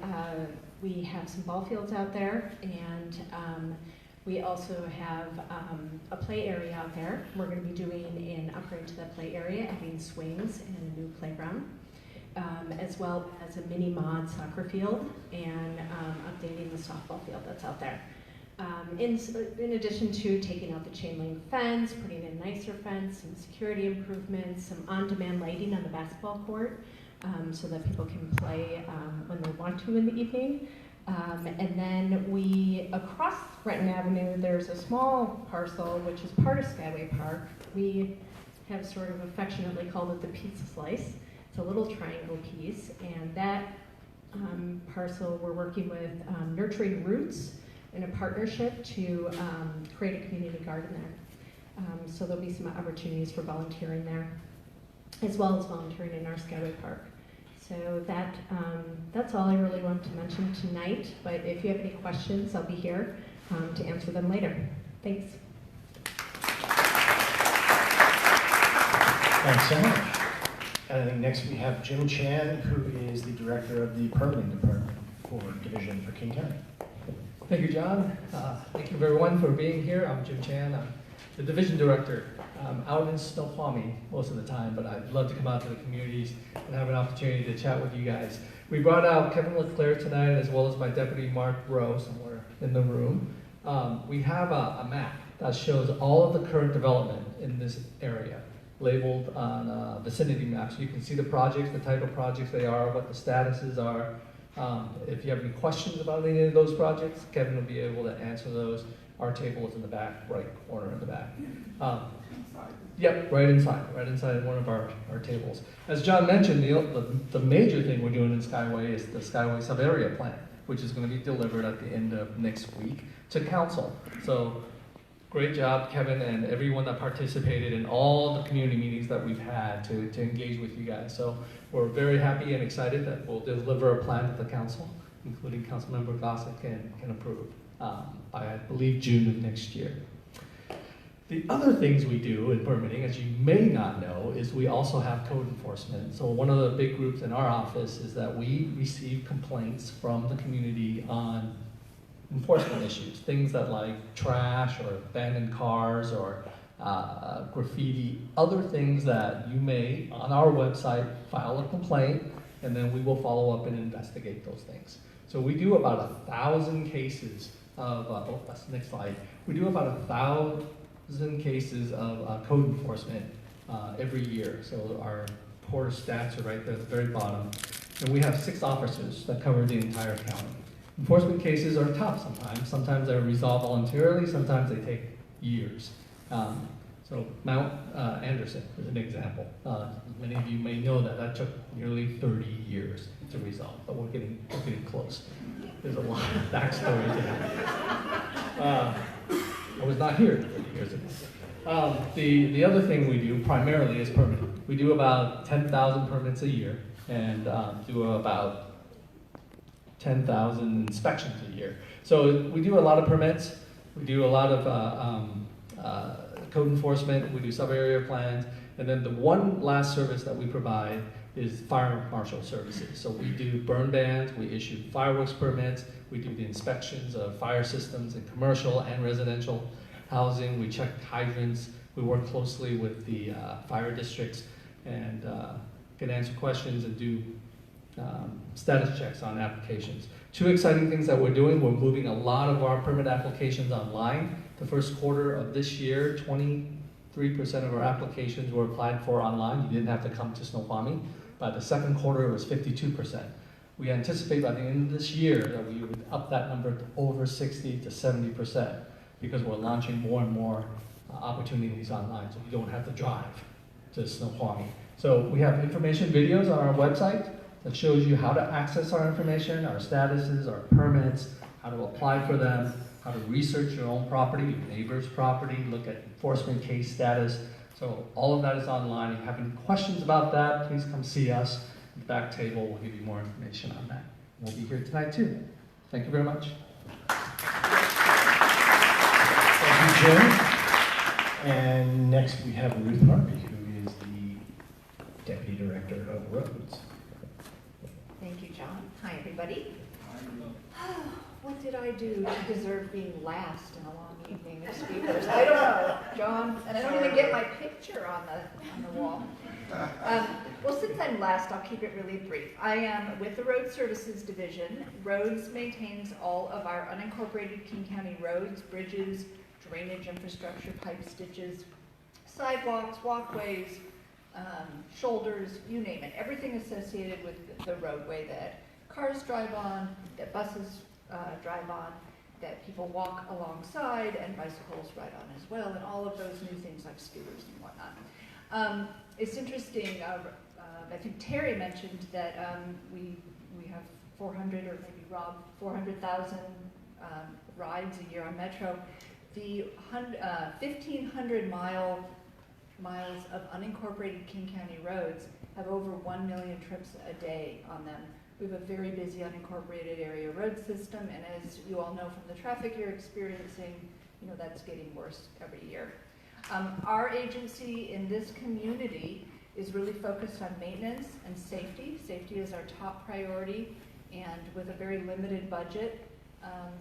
we have some ball fields out there, and we also have a play area out there. We're going to be doing an upgrade to that play area, adding swings and a new playground, as well as a mini mod soccer field and updating the softball field that's out there. In addition to taking out the chain link fence, putting in a nicer fence, some security improvements, some on-demand lighting on the basketball court so that people can play when they want to in the evening. And then across Renton Avenue, there's a small parcel which is part of Skyway Park. We have sort of affectionately called it the pizza slice. It's a little triangle piece, and that parcel we're working with Nurturing Roots in a partnership to create a community garden there. So there'll be some opportunities for volunteering there, as well as volunteering in our Skyway Park. So that's all I really want to mention tonight, but if you have any questions, I'll be here to answer them later. Thanks. Thanks so much. And I think next we have Jim Chan, who is the director of the Permitting Department for Division for King County. Thank you, John. Thank you everyone for being here. I'm Jim Chan. I'm the division director. I'm out in Snoqualmie most of the time, but I'd love to come out to the communities and have an opportunity to chat with you guys. We brought out Kevin LeClaire tonight, as well as my deputy Mark Rowe, somewhere in the room. We have a map that shows all of the current development in this area, labeled on vicinity maps. So you can see the projects, the type of projects they are, what the statuses are. If you have any questions about any of those projects, Kevin will be able to answer those. Our table is in the back, right corner in the back. inside? Yep, right inside one of our tables. As John mentioned, the major thing we're doing in Skyway is the Skyway sub-area plan, which is going to be delivered at the end of next week to council. So great job, Kevin, and everyone that participated in all the community meetings that we've had to engage with you guys. So we're very happy and excited that we'll deliver a plan that the council, including Councilmember Gossett, can approve by, I believe, June of next year. The other things we do in permitting, as you may not know, is we also have code enforcement. So one of the big groups in our office is that we receive complaints from the community on enforcement issues, things that like trash or abandoned cars or graffiti, other things that you may, on our website, file a complaint, and then we will follow up and investigate those things. So we do about 1,000 cases of, that's the next slide. We do about 1,000 cases of code enforcement every year. So our Porter stats are right there at the very bottom. And we have 6 officers that cover the entire county. Enforcement cases are tough sometimes. Sometimes they're resolved voluntarily, sometimes they take years. So Mount Anderson is an example. Many of you may know that took nearly 30 years to resolve, but we're getting close. There's a lot of backstory to that. I was not here 30 years ago. The other thing we do primarily is permitting. We do about 10,000 permits a year and do about 10,000 inspections a year. So we do a lot of permits. We do a lot of code enforcement. We do sub-area plans. And then the one last service that we provide is fire marshal services. So we do burn bans, we issue fireworks permits, we do the inspections of fire systems in commercial and residential housing, we check hydrants, we work closely with the fire districts and can answer questions and do status checks on applications. 2 exciting things that we're doing, we're moving a lot of our permit applications online. The first quarter of this year, 23% of our applications were applied for online. You didn't have to come to Snoqualmie. By the second quarter, it was 52%. We anticipate by the end of this year that we would up that number to over 60 to 70% because we're launching more and more opportunities online, so you don't have to drive to Snoqualmie. So we have information videos on our website that shows you how to access our information, our statuses, our permits, how to apply for them, how to research your own property, your neighbor's property, look at enforcement case status. So all of that is online. If you have any questions about that, please come see us. At the back table, we'll give you more information on that. We'll be here tonight too. Thank you very much. Thank you, Jim. And next we have Ruth Harvey, who is the Deputy Director of Roads. Thank you, John. Hi, everybody. What did I do to deserve being last in a long evening of speakers? I don't know, John, and I don't even get my picture on the wall. Well, since I'm last, I'll keep it really brief. I am with the Road Services Division. Roads maintains all of our unincorporated King County roads, bridges, drainage infrastructure, pipe stitches, sidewalks, walkways, shoulders, you name it. Everything associated with the roadway that cars drive on, that buses drive on, that people walk alongside, and bicycles ride on as well, and all of those new things like scooters and whatnot. It's interesting, I think Terry mentioned that we have 400, or maybe Rob, 400,000 rides a year on Metro. The 1,500 miles of unincorporated King County roads have over 1 million trips a day on them. We have a very busy unincorporated area road system, and as you all know from the traffic you're experiencing, that's getting worse every year. Our agency in this community is really focused on maintenance and safety. Safety is our top priority, and with a very limited budget,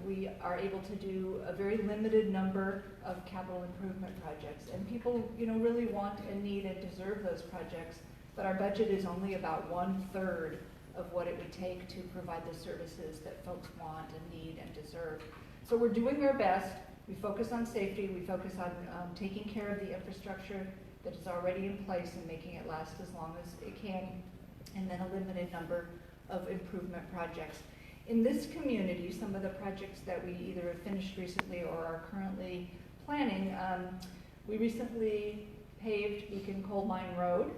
we are able to do a very limited number of capital improvement projects. And people, really want and need and deserve those projects, but our budget is only about 1/3 of what it would take to provide the services that folks want and need and deserve. So we're doing our best. We focus on safety. We focus on taking care of the infrastructure that is already in place and making it last as long as it can, and then a limited number of improvement projects. In this community, some of the projects that we either have finished recently or are currently planning, we recently paved Beacon Coal Mine Road.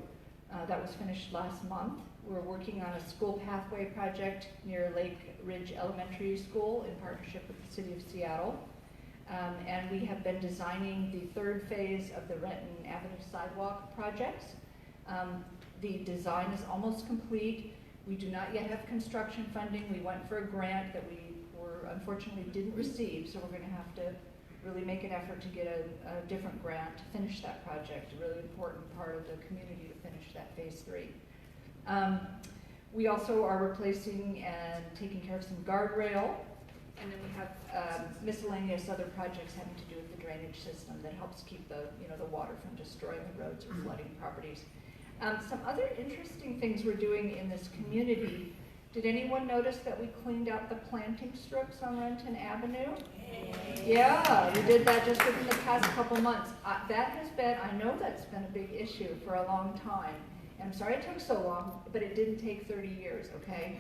That was finished last month. We're working on a school pathway project near Lake Ridge Elementary School in partnership with the City of Seattle. And we have been designing the third phase of the Renton Avenue sidewalk projects. The design is almost complete. We do not yet have construction funding. We went for a grant that we unfortunately didn't receive, so we're going to have to really make an effort to get a different grant to finish that project, a really important part of the community to finish that phase 3. We also are replacing and taking care of some guardrail, and then we have miscellaneous other projects having to do with the drainage system that helps keep the water from destroying the roads or flooding properties. Some other interesting things we're doing in this community. Did anyone notice that we cleaned out the planting strips on Renton Avenue? Yeah, we did that just within the past couple months. That has been, I know that's been a big issue for a long time. And I'm sorry it took so long, but it didn't take 30 years, okay?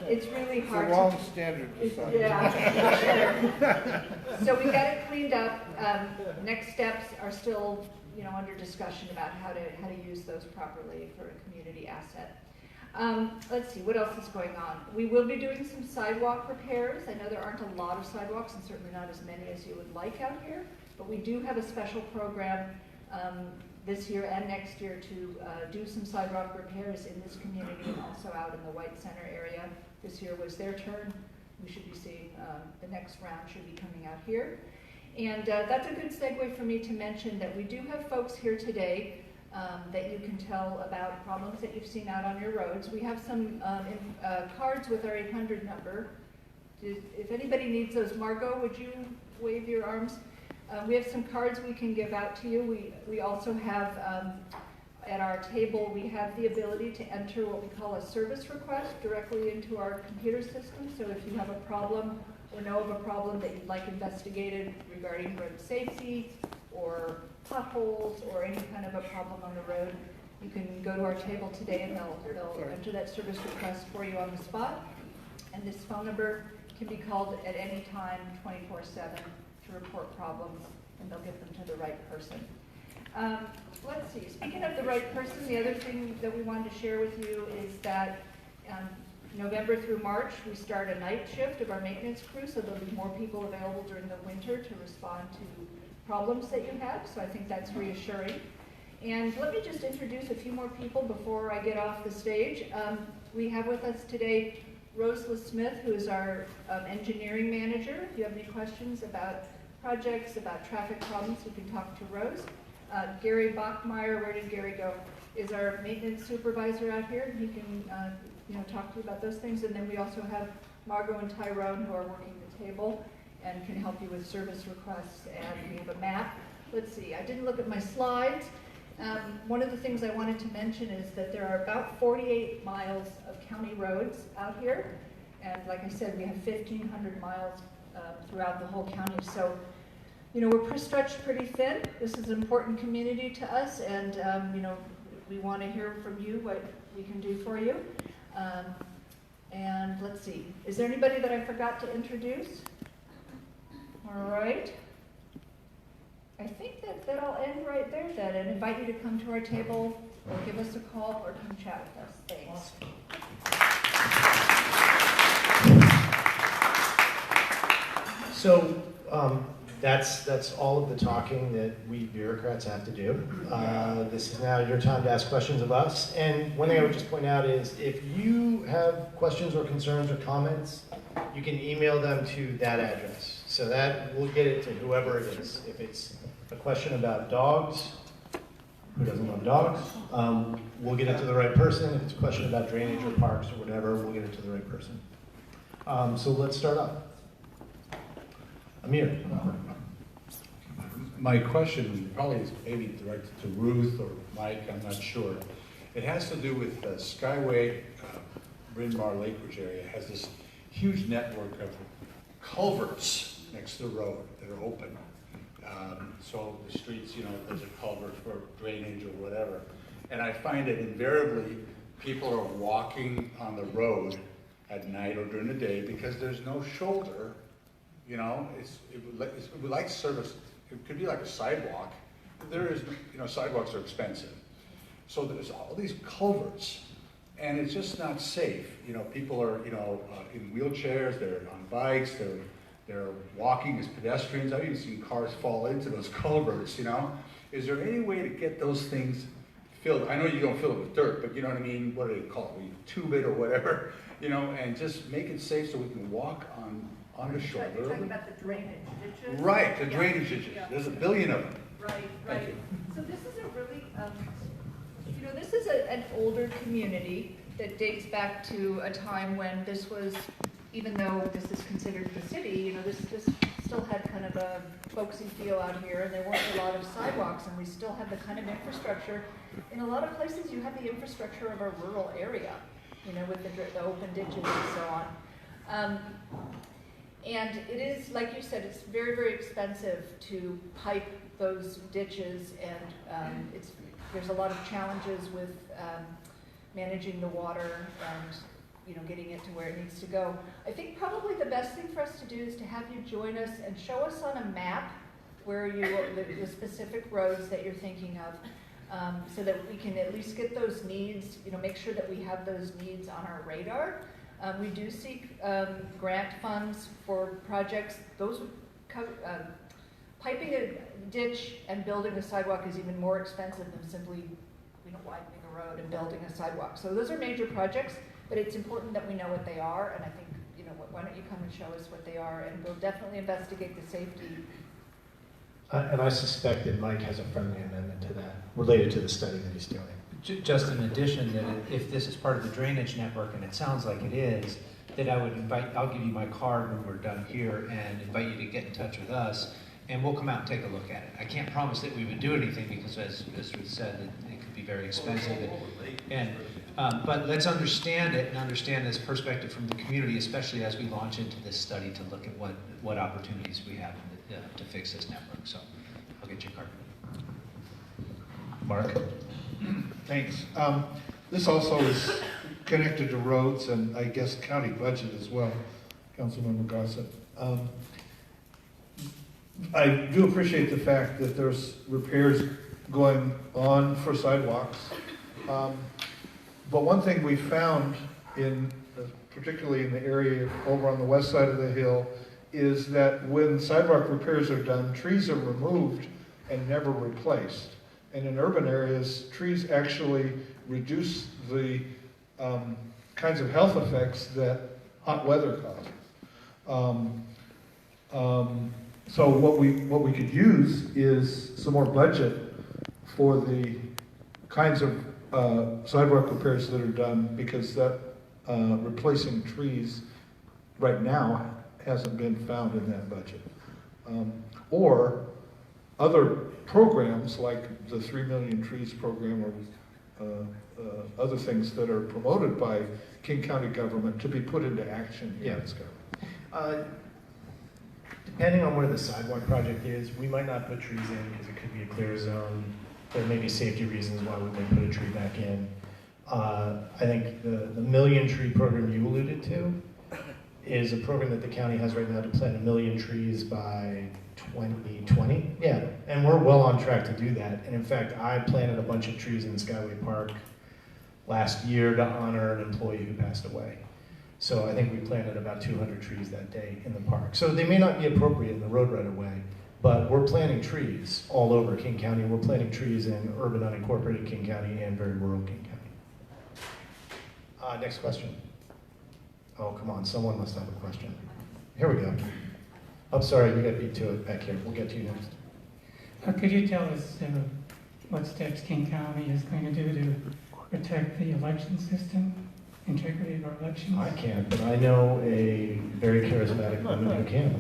It's really hard. It's a wrong standard. Yeah. So we got it cleaned up. Next steps are still, under discussion about how to use those properly for a community asset. Let's see, what else is going on? We will be doing some sidewalk repairs. I know there aren't a lot of sidewalks, and certainly not as many as you would like out here, but we do have a special program this year and next year to do some sidewalk repairs in this community and also out in the White Center area. This year was their turn. We should be seeing, the next round should be coming out here. And that's a good segue for me to mention that we do have folks here today that you can tell about problems that you've seen out on your roads. We have some cards with our 800 number. If anybody needs those, Margot, would you wave your arms? We have some cards we can give out to you. We also have, at our table, we have the ability to enter what we call a service request directly into our computer system. So if you have a problem or know of a problem that you'd like investigated regarding road safety or potholes or any kind of a problem on the road, you can go to our table today and they'll enter that service request for you on the spot. And this phone number can be called at any time, 24/7, to report problems, and they'll get them to the right person. Let's see, speaking of the right person, the other thing that we wanted to share with you is that November through March, we start a night shift of our maintenance crew, so there'll be more people available during the winter to respond to problems that you have, so I think that's reassuring. And let me just introduce a few more people before I get off the stage. We have with us today Rose Smith, who is our engineering manager. If you have any questions about projects, about traffic problems, you can talk to Rose. Gary Bachmeyer, where did Gary go? Is our maintenance supervisor out here. He can talk to you about those things. And then we also have Margot and Tyrone, who are working the table and can help you with service requests. And we have a map. Let's see, I didn't look at my slides. One of the things I wanted to mention is that there are about 48 miles of county roads out here. And like I said, we have 1,500 miles throughout the whole county. So, we're stretched pretty thin. This is an important community to us, and, we want to hear from you what we can do for you. And let's see, is there anybody that I forgot to introduce? All right. I think that I'll end right there then, and invite you to come to our table or give us a call or come chat with us. Thanks. So that's all of the talking that we bureaucrats have to do. This is now your time to ask questions of us. And one thing I would just point out is if you have questions or concerns or comments, you can email them to that address. So that we'll get it to whoever it is. If it's a question about dogs, who doesn't love dogs, we'll get it to the right person. If it's a question about drainage or parks or whatever, we'll get it to the right person. So let's start up. Amir. My question probably is maybe directed to Ruth or Mike, I'm not sure. It has to do with Skyway, Bryn Mawr Lake Ridge area has this huge network of culverts next to the road that are open. So the streets, there's a culvert for drainage or whatever. And I find that invariably people are walking on the road at night or during the day because there's no shoulder You know, it would like service, it could be like a sidewalk. There is, you know, sidewalks are expensive. So there's all these culverts, and it's just not safe. You know, people are, you know, in wheelchairs, they're on bikes, they're walking as pedestrians. I've even seen cars fall into those culverts, you know? Is there any way to get those things filled? I know you don't fill it with dirt, but you know what I mean? What do they call it? You tube it or whatever, you know, and just make it safe so we can walk on the shore. You're talking about the drainage ditches? Right, the drainage ditches. Yeah. There's a billion of them. Right, Thank right. you. So this is a really, you know, this is an older community that dates back to a time when this was, even though this is considered the city, you know, this still had kind of a folksy feel out here, and there weren't a lot of sidewalks, and we still had the kind of infrastructure. In a lot of places, you have the infrastructure of a rural area, you know, with the open ditches and so on. And it is, like you said, it's very, very expensive to pipe those ditches, and there's a lot of challenges with managing the water and, you know, getting it to where it needs to go. I think probably the best thing for us to do is to have you join us and show us on a map where the specific roads that you're thinking of, so that we can at least get those needs, you know, make sure that we have those needs on our radar. We do seek grant funds for projects. Those would cover, piping a ditch and building a sidewalk is even more expensive than simply, you know, widening a road and building a sidewalk. So those are major projects, but it's important that we know what they are, and I think, you know, why don't you come and show us what they are, and we'll definitely investigate the safety. And I suspect that Mike has a friendly amendment to that, related to the study that he's doing. Just in addition, that if this is part of the drainage network, and it sounds like it is, that I would I'll give you my card when we're done here and invite you to get in touch with us, and we'll come out and take a look at it. I can't promise that we would do anything because, as we said, it could be very expensive. But let's understand it and understand this perspective from the community, especially as we launch into this study to look at what opportunities we have to fix this network. So I'll get you a card. Mark? Thanks. This also is connected to roads and I guess county budget as well, Councilmember Gossett. I do appreciate the fact that there's repairs going on for sidewalks. But one thing we found particularly in the area over on the west side of the hill, is that when sidewalk repairs are done, trees are removed and never replaced. And in urban areas, trees actually reduce the kinds of health effects that hot weather causes. So what we could use is some more budget for the kinds of sidewalk repairs that are done, because that replacing trees right now hasn't been found in that budget. Or other programs like the 3 Million Trees program, or other things that are promoted by King County government to be put into action here in this government. Depending on where the sidewalk project is, we might not put trees in because it could be a clear zone. There may be safety reasons why we may put a tree back in. I think the Million Tree program you alluded to is a program that the county has right now to plant 1 million trees by 2020. Yeah, and we're well on track to do that. And in fact, I planted a bunch of trees in Skyway Park last year to honor an employee who passed away. So I think we planted about 200 trees that day in the park. So they may not be appropriate in the road right away, but we're planting trees all over King County. We're planting trees in urban unincorporated King County and very rural King County. Next question. Oh, come on, someone must have a question. Here we go. I'm sorry, we got beat to it back here. We'll get to you next. Could you tell us what steps King County is going to do to protect the election system, integrity of our elections? I can't, but I know a very charismatic woman who can.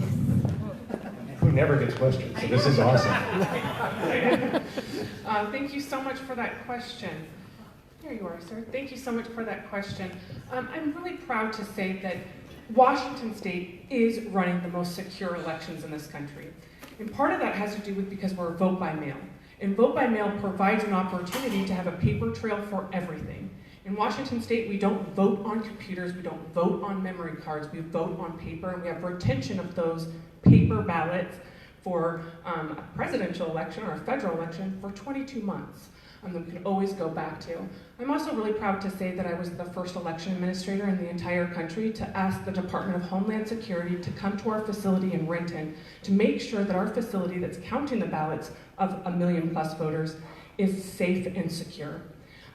Who never gets questions, so this is awesome. Thank you so much for that question. There you are, sir. Thank you so much for that question. I'm really proud to say that Washington State is running the most secure elections in this country. And part of that has to do with because we're vote by mail. And vote by mail provides an opportunity to have a paper trail for everything. In Washington State, we don't vote on computers, we don't vote on memory cards, we vote on paper, and we have retention of those paper ballots for a presidential election or a federal election for 22 months. That we can always go back to. I'm also really proud to say that I was the first election administrator in the entire country to ask the Department of Homeland Security to come to our facility in Renton to make sure that our facility that's counting the ballots of 1 million plus voters is safe and secure.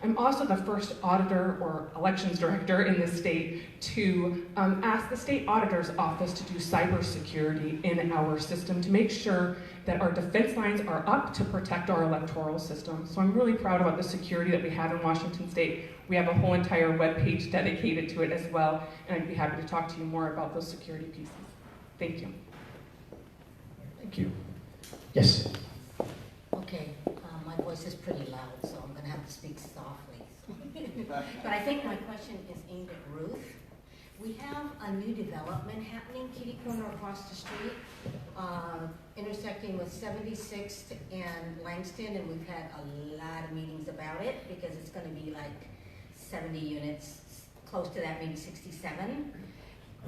I'm also the first auditor or elections director in the state to ask the state auditor's office to do cybersecurity in our system to make sure that our defense lines are up to protect our electoral system. So I'm really proud about the security that we have in Washington State. We have a whole entire webpage dedicated to it as well, and I'd be happy to talk to you more about those security pieces. Thank you. Thank you. Yes. Okay, my voice is pretty loud, so I'm going to have to speak softly. But I think my question is aimed at Ruth. We have a new development happening, kitty corner across the street, intersecting with 76th and Langston, and we've had a lot of meetings about it because it's going to be like 70 units, close to that, maybe 67.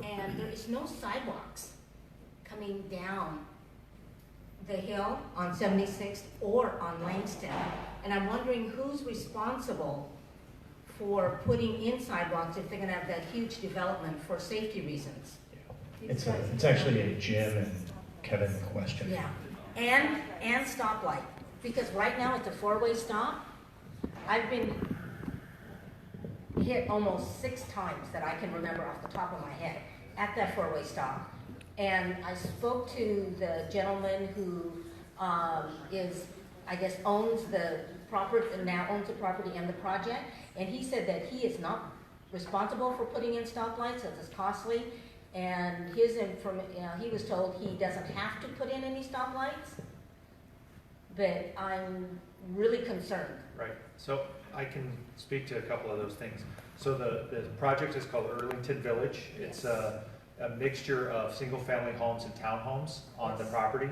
And there is no sidewalks coming down the hill on 76th or on Langston. And I'm wondering who's responsible for putting in sidewalks if they're gonna have that huge development for safety reasons. It's actually a Jim and Kevin question. Yeah, and stoplight, because right now it's a four-way stop. I've been hit almost 6 times that I can remember off the top of my head at that four-way stop. And I spoke to the gentleman who I guess, owns the property, now owns the property and the project, and he said that he is not responsible for putting in stoplights, that it's costly, and he was told he doesn't have to put in any stoplights, but I'm really concerned. Right, so I can speak to a couple of those things. So the project is called Earlington Village. It's a mixture of single-family homes and townhomes on the property.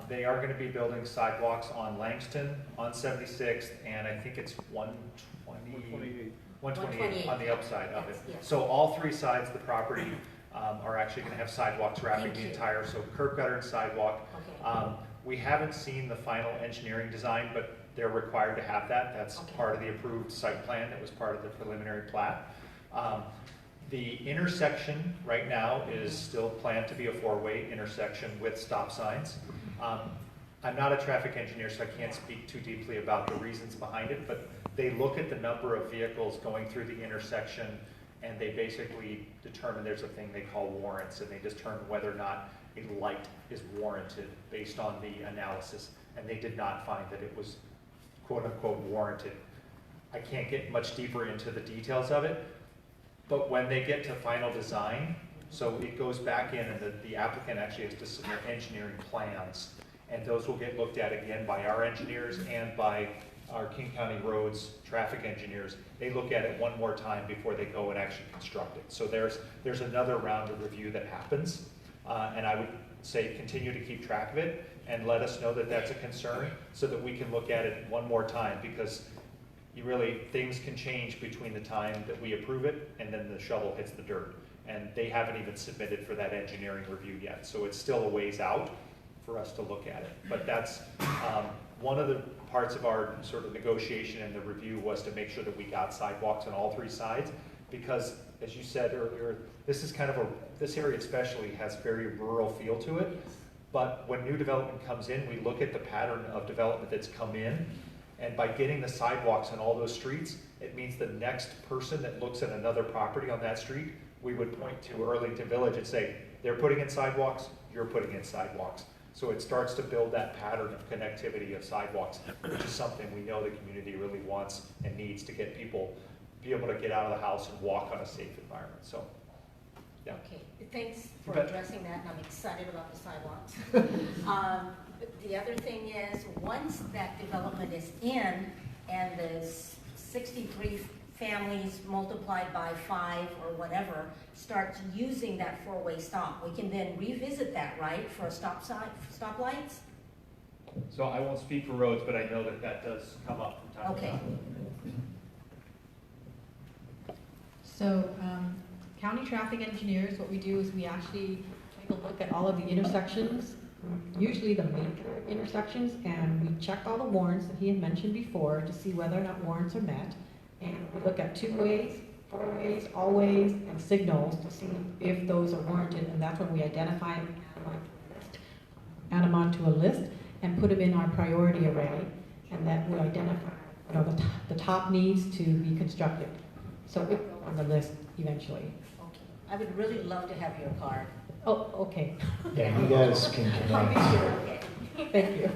They are going to be building sidewalks on Langston, on 76th, and I think it's 128 on the upside of it. Yes. So all 3 sides of the property are actually going to have sidewalks wrapping the entire, so curb, gutter, and sidewalk. Okay. We haven't seen the final engineering design, but they're required to have that. That's part of the approved site plan that was part of the preliminary plat. The intersection right now is still planned to be a 4-way intersection with stop signs. I'm not a traffic engineer, so I can't speak too deeply about the reasons behind it, but they look at the number of vehicles going through the intersection, and they basically determine there's a thing they call warrants, and they determine whether or not a light is warranted based on the analysis, and they did not find that it was quote-unquote warranted. I can't get much deeper into the details of it, but when they get to final design, so it goes back in and the applicant actually has to submit engineering plans, and those will get looked at again by our engineers and by our King County Roads traffic engineers. They look at it one more time before they go and actually construct it. So there's another round of review that happens, and I would say continue to keep track of it and let us know that that's a concern so that we can look at it one more time, because things can change between the time that we approve it and then the shovel hits the dirt. And they haven't even submitted for that engineering review yet. So it's still a ways out for us to look at it. But that's one of the parts of our sort of negotiation and the review was to make sure that we got sidewalks on all 3 sides, because as you said earlier, this is kind of this area especially has very rural feel to it. But when new development comes in, we look at the pattern of development that's come in, and by getting the sidewalks on all those streets, it means the next person that looks at another property on that street, we would point to Earlington Village and say, they're putting in sidewalks, you're putting in sidewalks. So it starts to build that pattern of connectivity of sidewalks, which is something we know the community really wants and needs to get people be able to get out of the house and walk on a safe environment. So, yeah. Okay, thanks for addressing that, and I'm excited about the sidewalks. The other thing is, once that development is in and the 63 families multiplied by 5 or whatever starts using that 4-way stop, we can then revisit that, right, for a stoplights? So I won't speak for roads, but I know that that does come up from time to time. So county traffic engineers, what we do is we actually take a look at all of the intersections, usually the major intersections, and we check all the warrants that he had mentioned before to see whether or not warrants are met. And we look at 2 ways, 4 ways, all ways, and signals to see if those are warranted, and that's when we identify them, add them onto a list, and put them in our priority array, and that will identify, the top needs to be constructed. So it will go on the list eventually. Okay. I would really love to have your card. Oh, okay. Yeah, you guys can connect. Thank you.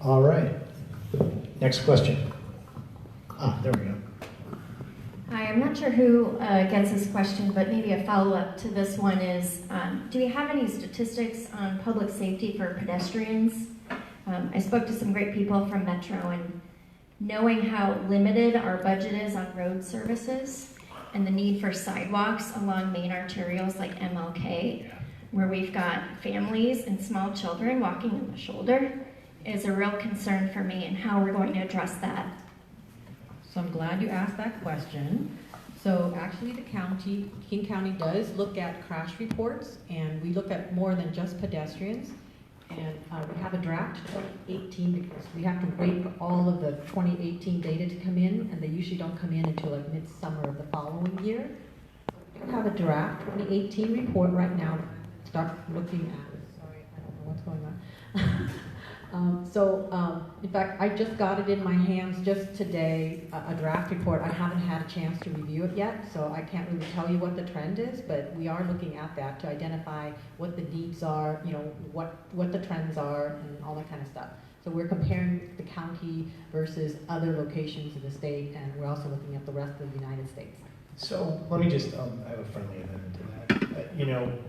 All right. Next question. There we go. Hi, I'm not sure who gets this question, but maybe a follow-up to this one is, do we have any statistics on public safety for pedestrians? I spoke to some great people from Metro, and knowing how limited our budget is on road services and the need for sidewalks along main arterials like MLK, where we've got families and small children walking on the shoulder, is a real concern for me, and how we're going to address that. So I'm glad you asked that question. So actually the county, King County does look at crash reports, and we look at more than just pedestrians. And we have a draft 2018 because we have to wait for all of the 2018 data to come in, and they usually don't come in until like midsummer of the following year. We have a draft 2018 report right now. Start looking at it. Sorry, I don't know what's going on. In fact, I just got it in my hands just today, a draft report. I haven't had a chance to review it yet, so I can't really tell you what the trend is, but we are looking at that to identify what the needs are, what the trends are, and all that kind of stuff. So we're comparing the county versus other locations in the state, and we're also looking at the rest of the United States. So let me just, I have a friendly amendment to that.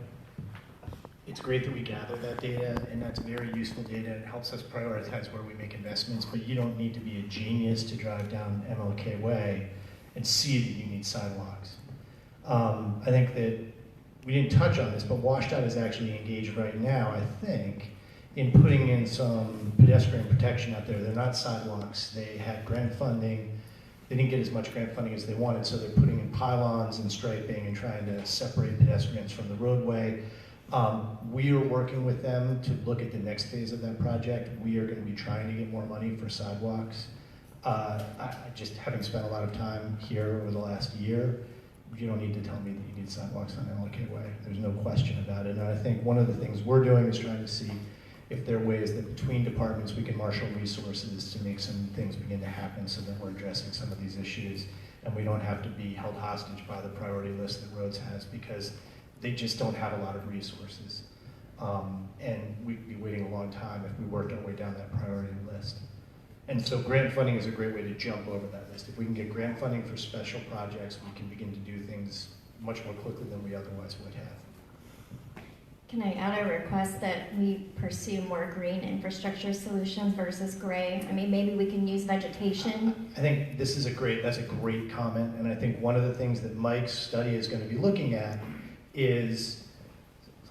It's great that we gather that data, and that's very useful data. It helps us prioritize where we make investments, but you don't need to be a genius to drive down MLK Way and see that you need sidewalks. I think that we didn't touch on this, but WashDOT is actually engaged right now, I think, in putting in some pedestrian protection out there. They're not sidewalks. They had grant funding. They didn't get as much grant funding as they wanted, so they're putting in pylons and striping and trying to separate pedestrians from the roadway. We are working with them to look at the next phase of that project. We are going to be trying to get more money for sidewalks. Just having spent a lot of time here over the last year, you don't need to tell me that you need sidewalks on MLK Way. There's no question about it. And I think one of the things we're doing is trying to see if there are ways that between departments we can marshal resources to make some things begin to happen so that we're addressing some of these issues and we don't have to be held hostage by the priority list that roads has, because they just don't have a lot of resources. And we'd be waiting a long time if we worked our way down that priority list. And so grant funding is a great way to jump over that list. If we can get grant funding for special projects, we can begin to do things much more quickly than we otherwise would have. Can I add a request that we pursue more green infrastructure solutions versus gray? I mean, maybe we can use vegetation. I think that's a great comment. And I think one of the things that Mike's study is going to be looking at is,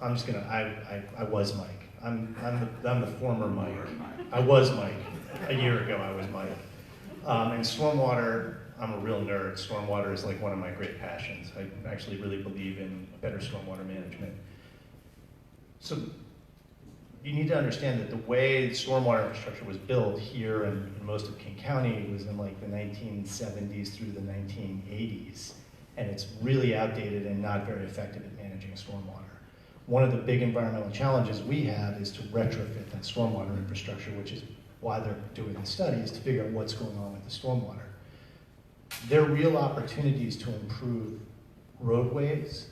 I was Mike. I'm the former Mike. I was Mike. A year ago, I was Mike. And stormwater, I'm a real nerd. Stormwater is like one of my great passions. I actually really believe in better stormwater management. So you need to understand that the way stormwater infrastructure was built here in most of King County was in like the 1970s through the 1980s. And it's really outdated and not very effective at managing stormwater. One of the big environmental challenges we have is to retrofit that stormwater infrastructure, which is why they're doing the study, is to figure out what's going on with the stormwater. There are real opportunities to improve roadways,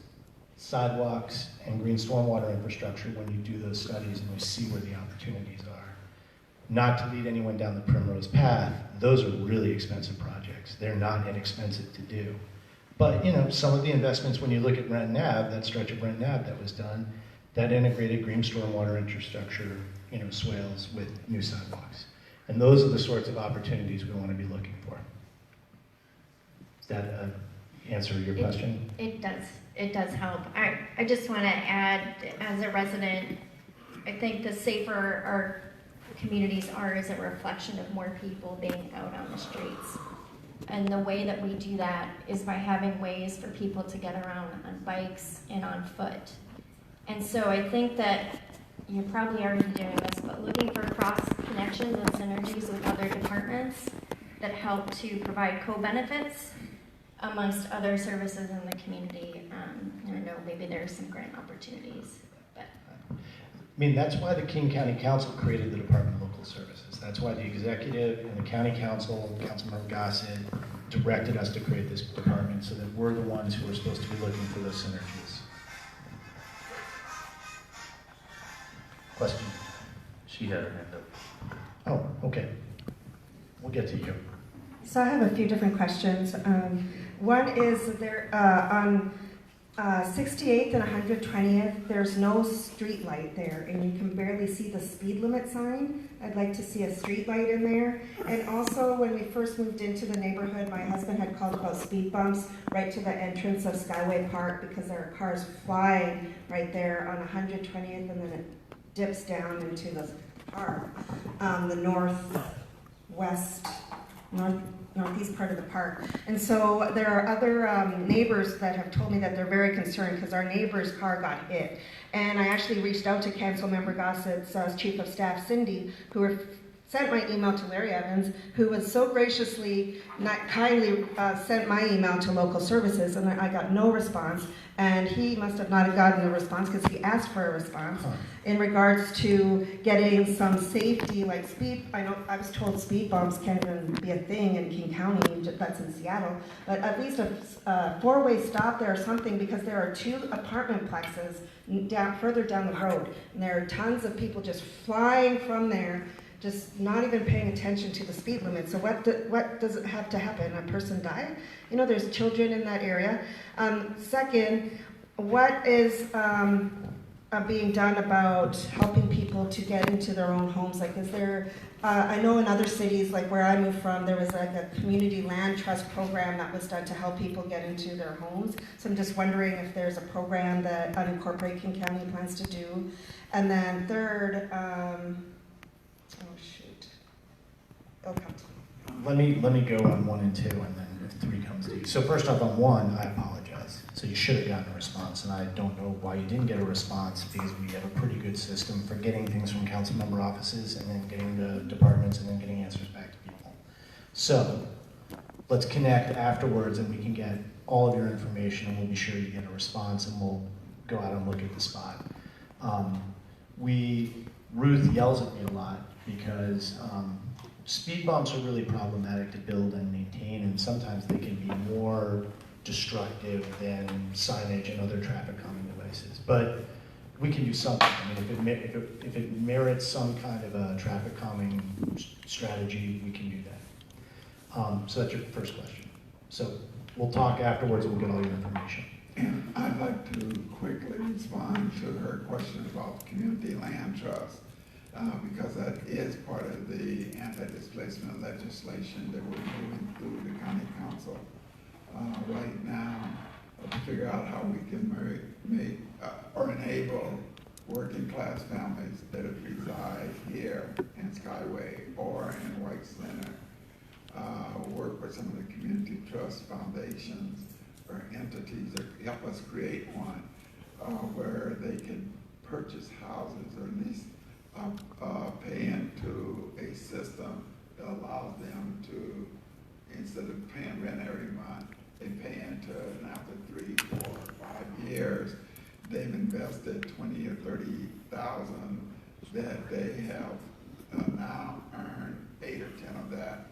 sidewalks, and green stormwater infrastructure when you do those studies and you see where the opportunities are. Not to lead anyone down the primrose path, those are really expensive projects. They're not inexpensive to do. But some of the investments, when you look at Brent Ave, that stretch of Brent Ave that was done, that integrated green stormwater infrastructure, swales with new sidewalks. And those are the sorts of opportunities we want to be looking for. Does that answer your question? It does. It does help. I just want to add, as a resident, I think the safer our communities are is a reflection of more people being out on the streets. And the way that we do that is by having ways for people to get around on bikes and on foot. And so I think that you're probably already doing this, but looking for cross connections and synergies with other departments that help to provide co-benefits amongst other services in the community. And I know maybe there's some grant opportunities. But I mean, that's why the King County Council created the Department of Local Services. That's why the executive and the county council, Councilmember Gossett, directed us to create this department so that we're the ones who are supposed to be looking for those synergies. Question? She had her hand up. Oh, okay. We'll get to you. So I have a few different questions. One is there on 68th and 120th, there's no street light there, and you can barely see the speed limit sign. I'd like to see a street light in there. And also, when we first moved into the neighborhood, my husband had called about speed bumps right to the entrance of Skyway Park because there are cars flying right there on 120th, and then it dips down into the park, the northeast part of the park. And so there are other neighbors that have told me that they're very concerned because our neighbor's car got hit. And I actually reached out to Councilmember Gossett's Chief of Staff, Cindy, who sent my email to Larry Evans, who was so graciously, not kindly, sent my email to local services, and I got no response. And he must have not gotten a response because he asked for a response in regards to getting some safety, like speed. I know I was told speed bumps can't even be a thing in King County, that's in Seattle, but at least a four-way stop there or something, because there are 2 apartment plexes further down the road, and there are tons of people just flying from there, just not even paying attention to the speed limit. So what does it have to happen? A person die? You know, there's children in that area. Second, what is being done about helping people to get into their own homes? Like, is there, I know in other cities, like where I moved from, there was like a community land trust program that was done to help people get into their homes. So I'm just wondering if there's a program that Unincorporated King County plans to do. And then third, it'll come to me. Let me go on 1 and 2, and then if 3 comes to you. So first off, on 1, I apologize. So you should have gotten a response, and I don't know why you didn't get a response, because we have a pretty good system for getting things from council member offices and then getting to departments and then getting answers back to people. So let's connect afterwards, and we can get all of your information, and we'll be sure you get a response, and we'll go out and look at the spot. Ruth yells at me a lot because speed bumps are really problematic to build and maintain, and sometimes they can be more destructive than signage and other traffic calming devices. But we can do something. I mean, if it merits some kind of a traffic calming strategy, we can do that. So that's your first question. So we'll talk afterwards and we'll get all your information. And I'd like to quickly respond to her question about community land trust. Because that is part of the anti-displacement legislation that we're moving through the county council right now to figure out how we can make or enable working class families that reside here in Skyway or in White Center, work with some of the community trust foundations or entities that help us create one where they can purchase houses or at least pay into a system that allows them to, instead of paying rent every month, they pay into it, and after 3, 4, 5 years, they've invested 20 or 30,000 that they have now earned 8 or 10 of that.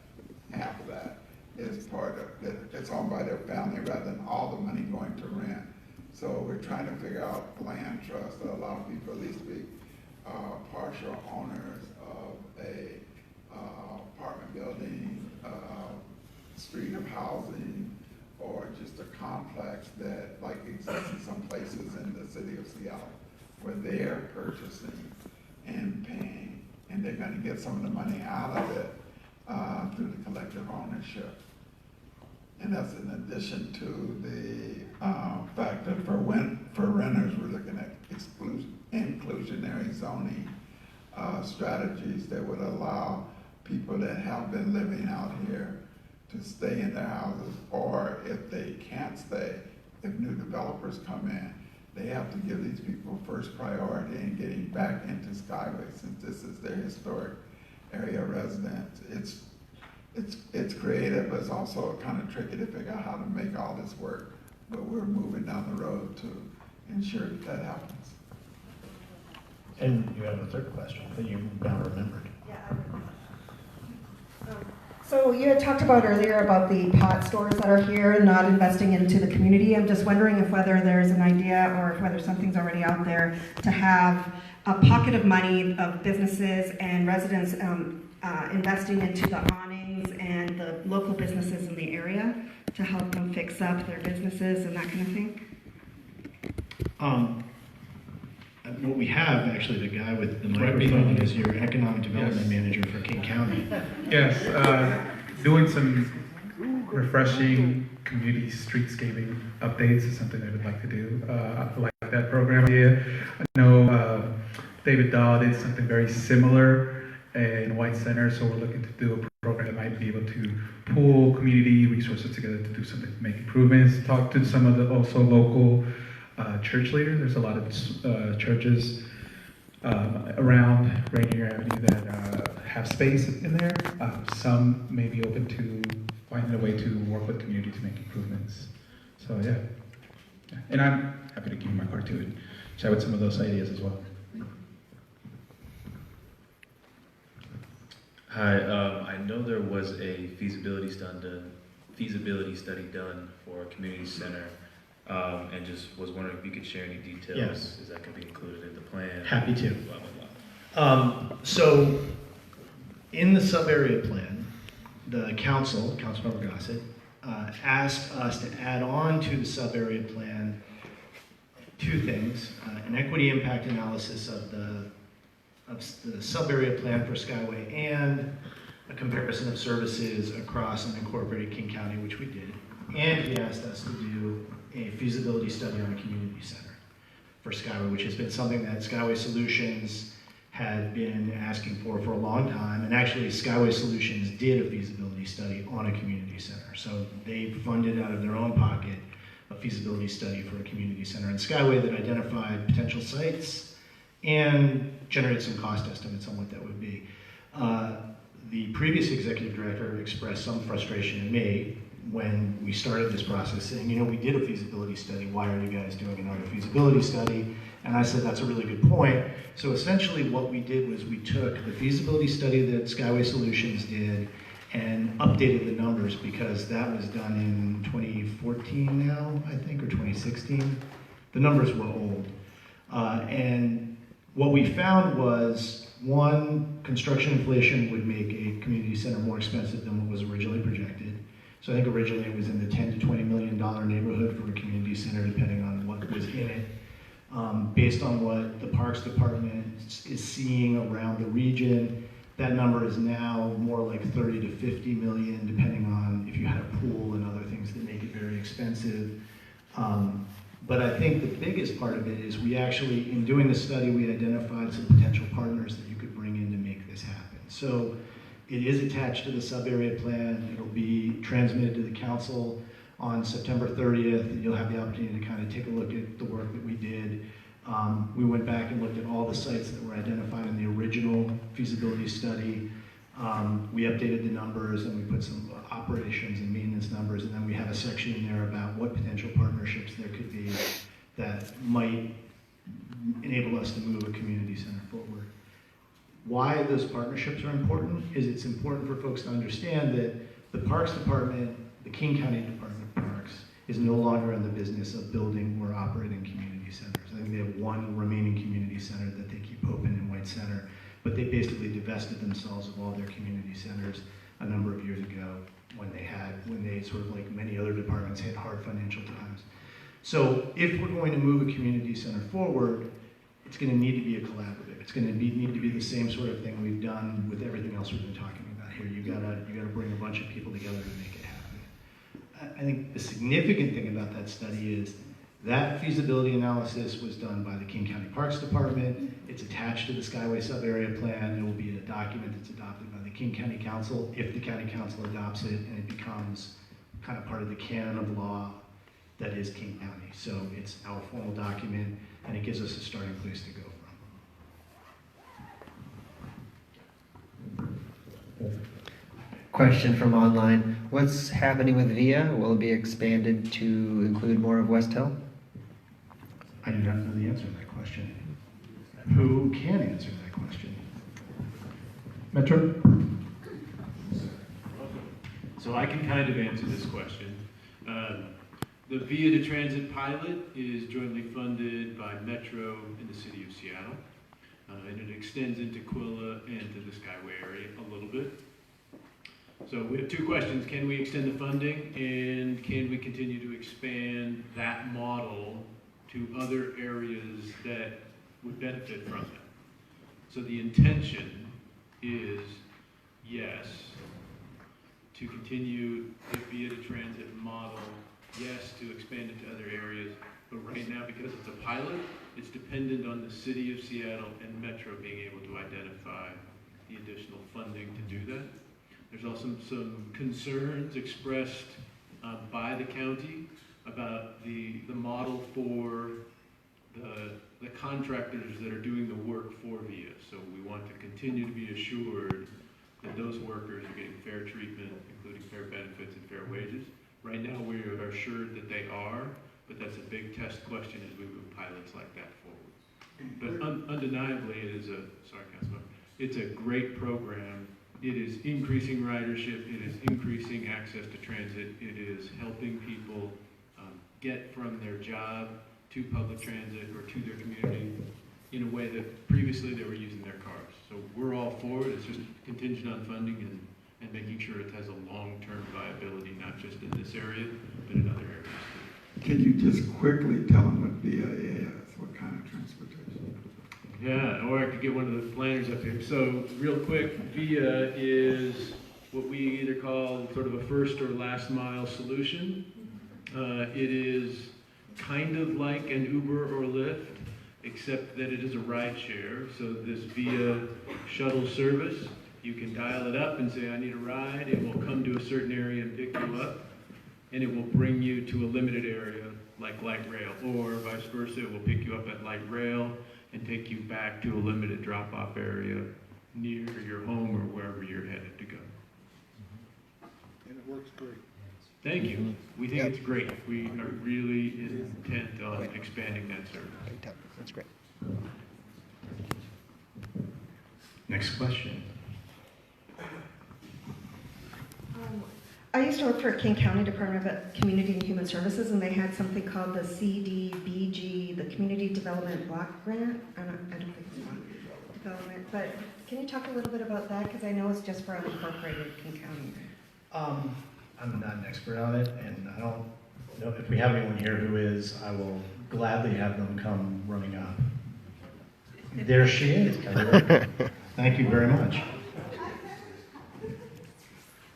Half of that is part of it's owned by their family rather than all the money going to rent. So we're trying to figure out land trust that allow people at least to be partial owners of a apartment building, street of housing, or just a complex that like exists in some places in the city of Seattle where they're purchasing and paying, and they're going to get some of the money out of it through the collective ownership. And that's in addition to the fact that for renters, we're looking at inclusionary zoning strategies that would allow people that have been living out here to stay in their houses, or if they can't stay, if new developers come in, they have to give these people first priority in getting back into Skyway since this is their historic area residence. It's creative, but it's also kind of tricky to figure out how to make all this work. But we're moving down the road to ensure that that happens. And you have a third question that you now remembered. So you had talked about earlier about the pot stores that are here and not investing into the community. I'm just wondering if whether there's an idea or if whether something's already out there to have a pocket of money of businesses and residents investing into the awnings and the local businesses in the area to help them fix up their businesses and that kind of thing. What we have, actually, the guy with the microphone is your economic development manager for King County. Yes, doing some refreshing community streetscaping updates is something I would like to do. I like that program idea. I know David Dahl did something very similar in White Center, so we're looking to do a program that might be able to pool community resources together to do something to make improvements, talk to some of the also local church leaders. There's a lot of churches around Rainier Avenue that have space in there. Some may be open to finding a way to work with community to make improvements. So yeah. And I'm happy to give you my card too and chat with some of those ideas as well. Hi, I know there was a feasibility study done for a community center. And just was wondering if you could share any details. Yes. Is that could be included in the plan? Happy to. Blah, blah, blah. So, in the sub-area plan, the Councilmember Gossett, asked us to add on to the sub-area plan two things: an equity impact analysis of the sub-area plan for Skyway and a comparison of services across unincorporated King County, which we did. And he asked us to do a feasibility study on a community center for Skyway, which has been something that Skyway Solutions had been asking for a long time. And actually, Skyway Solutions did a feasibility study on a community center. So they funded out of their own pocket a feasibility study for a community center in Skyway that identified potential sites and generated some cost estimates on what that would be. The previous executive director expressed some frustration in me when we started this process, saying, you know, we did a feasibility study, why are you guys doing another feasibility study? And I said, that's a really good point. So essentially what we did was we took the feasibility study that Skyway Solutions did and updated the numbers, because that was done in 2014 now, I think, or 2016. The numbers were old. And what we found was, one, construction inflation would make a community center more expensive than what was originally projected. So I think originally it was in the $10 to $20 million neighborhood for a community center, depending on what was in it. Based on what the Parks Department is seeing around the region, that number is now more like 30 to 50 million, depending on if you had a pool and other things that make it very expensive. But I think the biggest part of it is we actually, in doing the study, we identified some potential partners that you could bring in to make this happen. So it is attached to the sub-area plan. It'll be transmitted to the council on September 30th. You'll have the opportunity to kind of take a look at the work that we did. We went back and looked at all the sites that were identified in the original feasibility study. We updated the numbers and we put some operations and maintenance numbers, and then we have a section in there about what potential partnerships there could be that might enable us to move a community center forward. Why those partnerships are important is it's important for folks to understand that the Parks Department, the King County Department of Parks, is no longer in the business of building or operating community centers. I think they have one remaining community center that they keep open in White Center, but they basically divested themselves of all their community centers a number of years ago when they sort of, like many other departments, had hard financial times. So if we're going to move a community center forward, it's going to need to be a collaborative. It's going to need to be the same sort of thing we've done with everything else we've been talking about here. You gotta bring a bunch of people together to make it happen. I think the significant thing about that study is that feasibility analysis was done by the King County Parks Department. It's attached to the Skyway sub-area plan. It will be a document that's adopted by the King County Council if the County Council adopts it, and it becomes kind of part of the canon of law that is King County. So it's our formal document, and it gives us a starting place to go from. Question from online. What's happening with VIA? Will it be expanded to include more of West Hill? I do not know the answer to that question. Who can answer that question? Metro? So I can kind of answer this question. The Via to Transit pilot is jointly funded by Metro and the City of Seattle. And it extends into Quilla and to the Skyway area a little bit. So we have two questions. Can we extend the funding, and can we continue to expand that model to other areas that would benefit from it? So the intention is, yes, to continue the Via to Transit model, yes, to expand it to other areas, but right now, because it's a pilot, it's dependent on the City of Seattle and Metro being able to identify the additional funding to do that. There's also some concerns expressed by the county about the model for the contractors that are doing the work for VIA. So we want to continue to be assured that those workers are getting fair treatment, including fair benefits and fair wages. Right now, we are assured that they are, but that's a big test question as we move pilots like that forward. But undeniably, it is it's a great program. It is increasing ridership. It is increasing access to transit. It is helping people get from their job to public transit or to their community in a way that previously they were using their cars. So we're all for it. It's just contingent on funding and making sure it has a long-term viability, not just in this area, but in other areas too. Can you just quickly tell them what VIA is? What kind of transportation? Yeah, or I could get one of the planners up here. So real quick, VIA is what we either call sort of a first or last mile solution. It is kind of like an Uber or Lyft, except that it is a ride share. So this VIA shuttle service, you can dial it up and say, I need a ride. It will come to a certain area and pick you up, and it will bring you to a limited area like light rail, or vice versa. It will pick you up at light rail and take you back to a limited drop-off area near your home or wherever you're headed to go. And it works great. Thank you. We think it's great. We are really intent on expanding that service. That's great. Next question. I used to work for King County Department of Community and Human Services, and they had something called the CDBG, the Community Development Block Grant. I don't think it's block development, but can you talk a little bit about that? Because I know it's just for unincorporated King County. I'm not an expert on it, and I don't know if we have anyone here who is. I will gladly have them come running up. There she is. Thank you very much.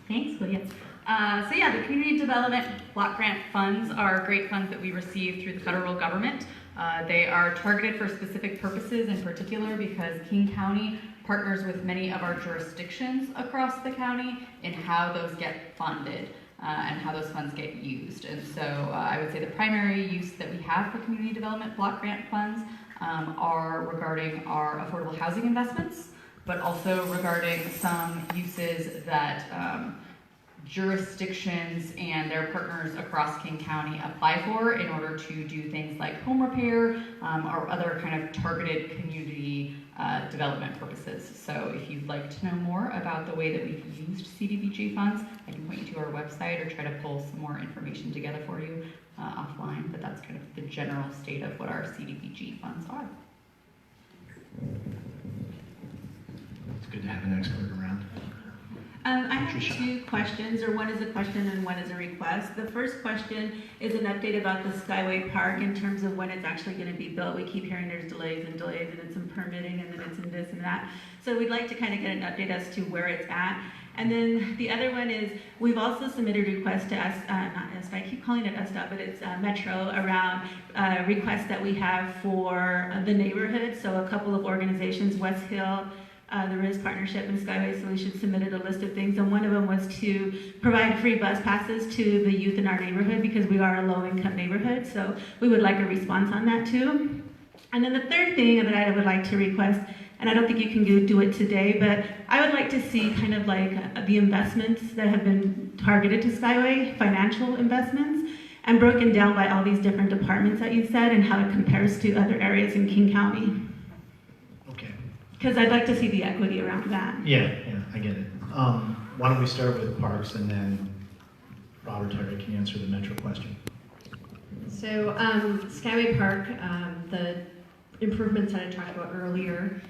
Thanks, William. So yeah, the Community Development Block Grant funds are great funds that we receive through the federal government. They are targeted for specific purposes, in particular because King County partners with many of our jurisdictions across the county in how those get funded and how those funds get used. And so I would say the primary use that we have for Community Development Block Grant funds are regarding our affordable housing investments, but also regarding some uses that jurisdictions and their partners across King County apply for in order to do things like home repair or other kind of targeted community development purposes. So if you'd like to know more about the way that we've used CDBG funds, I can point you to our website or try to pull some more information together for you offline, but that's kind of the general state of what our CDBG funds are. It's good to have an expert around. I have two questions, or one is a question and one is a request. The first question is an update about the Skyway Park in terms of when it's actually going to be built. We keep hearing there's delays and it's in permitting and then it's in this and that. So we'd like to kind of get an update as to where it's at. And then the other one is we've also submitted requests to us, not us, I keep calling it USDOT, but it's Metro, around requests that we have for the neighborhood. So a couple of organizations, West Hill, the RIS partnership and Skyway Solutions submitted a list of things, and one of them was to provide free bus passes to the youth in our neighborhood because we are a low-income neighborhood, so we would like a response on that too. And then the third thing that I would like to request, and I don't think you can do it today, but I would like to see kind of like the investments that have been targeted to Skyway, financial investments, and broken down by all these different departments that you said and how it compares to other areas in King County. Okay. Because I'd like to see the equity around that. Yeah, I get it. Why don't we start with parks and then Rob or Terry can answer the Metro question. So Skyway Park, the improvements that I talked about earlier,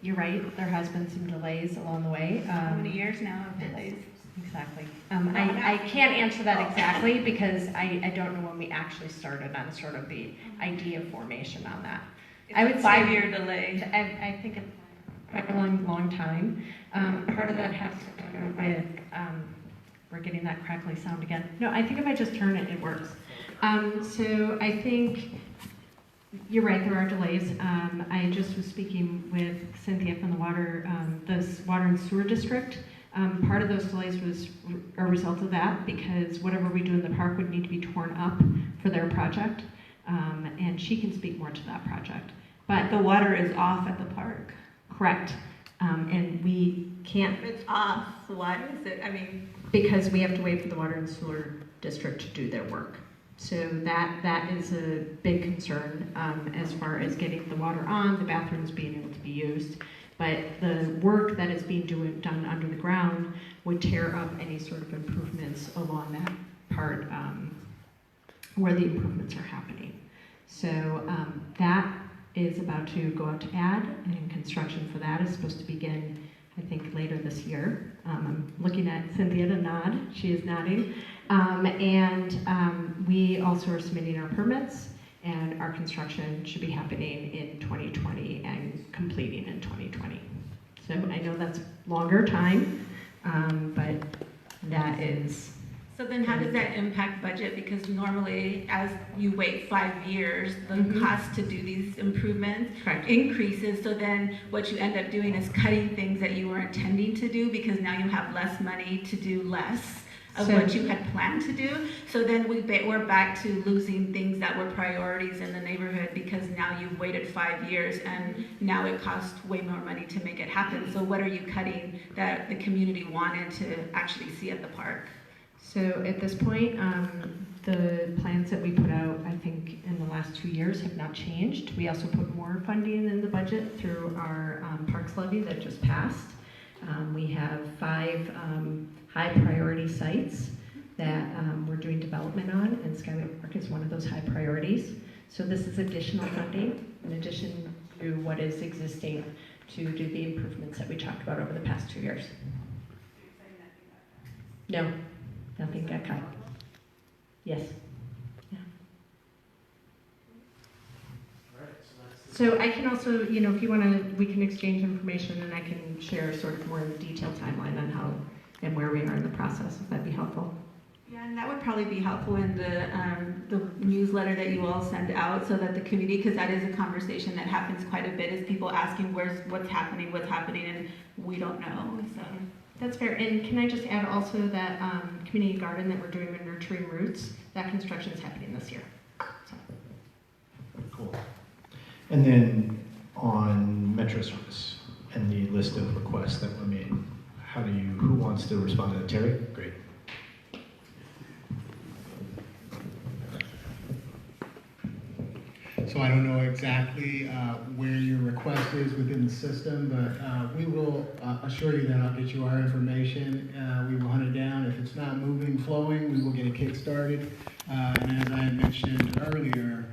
you're right, there has been some delays along the way. How many years now of delays? Exactly. I can't answer that exactly because I don't know when we actually started on sort of the idea formation on that. I would 5-year delay. I think it's quite a long time. Part of that has to do with, we're getting that crackly sound again. No, I think if I just turn it, it works. So I think you're right, there are delays. I just was speaking with Cynthia from the water and sewer district. Part of those delays was a result of that because whatever we do in the park would need to be torn up for their project. And she can speak more to that project. But the water is off at the park. Correct. And we can't. If it's off, why is it? I mean, because we have to wait for the water and sewer district to do their work. So that is a big concern as far as getting the water on, the bathrooms being able to be used. But the work that is being done under the ground would tear up any sort of improvements along that part where the improvements are happening. So that is about to go out to ad, and construction for that is supposed to begin, I think, later this year. I'm looking at Cynthia to nod. She is nodding. We also are submitting our permits, and our construction should be happening in 2020 and completing in 2020. So I know that's longer time, but that is. So then how does that impact budget? Because normally as you wait 5 years, the cost to do these improvements increases. So then what you end up doing is cutting things that you were intending to do because now you have less money to do less of what you had planned to do. So then we're back to losing things that were priorities in the neighborhood because now you've waited 5 years and now it costs way more money to make it happen. So what are you cutting that the community wanted to actually see at the park? So at this point, the plans that we put out, I think in the last 2 years have not changed. We also put more funding in the budget through our parks levy that just passed. We have 5 high priority sites that we're doing development on, and Skyway Park is one of those high priorities. So this is additional funding in addition to what is existing to do the improvements that we talked about over the past 2 years. No, nothing got cut. Yes. Yeah. So I can also, if you want to, we can exchange information and I can share sort of more detailed timeline on how and where we are in the process, if that'd be helpful. Yeah, and that would probably be helpful in the newsletter that you all send out so that the community, because that is a conversation that happens quite a bit, is people asking what's happening, and we don't know, so. That's fair. And can I just add also that community garden that we're doing with Nurturing Roots, that construction is happening this year. So. Cool. And then on Metro Service and the list of requests that were made, who wants to respond to that? Terry? Great. So I don't know exactly where your request is within the system, but we will assure you that I'll get you our information. We will hunt it down. If it's not moving, flowing, we will get it kick-started. And as I had mentioned earlier,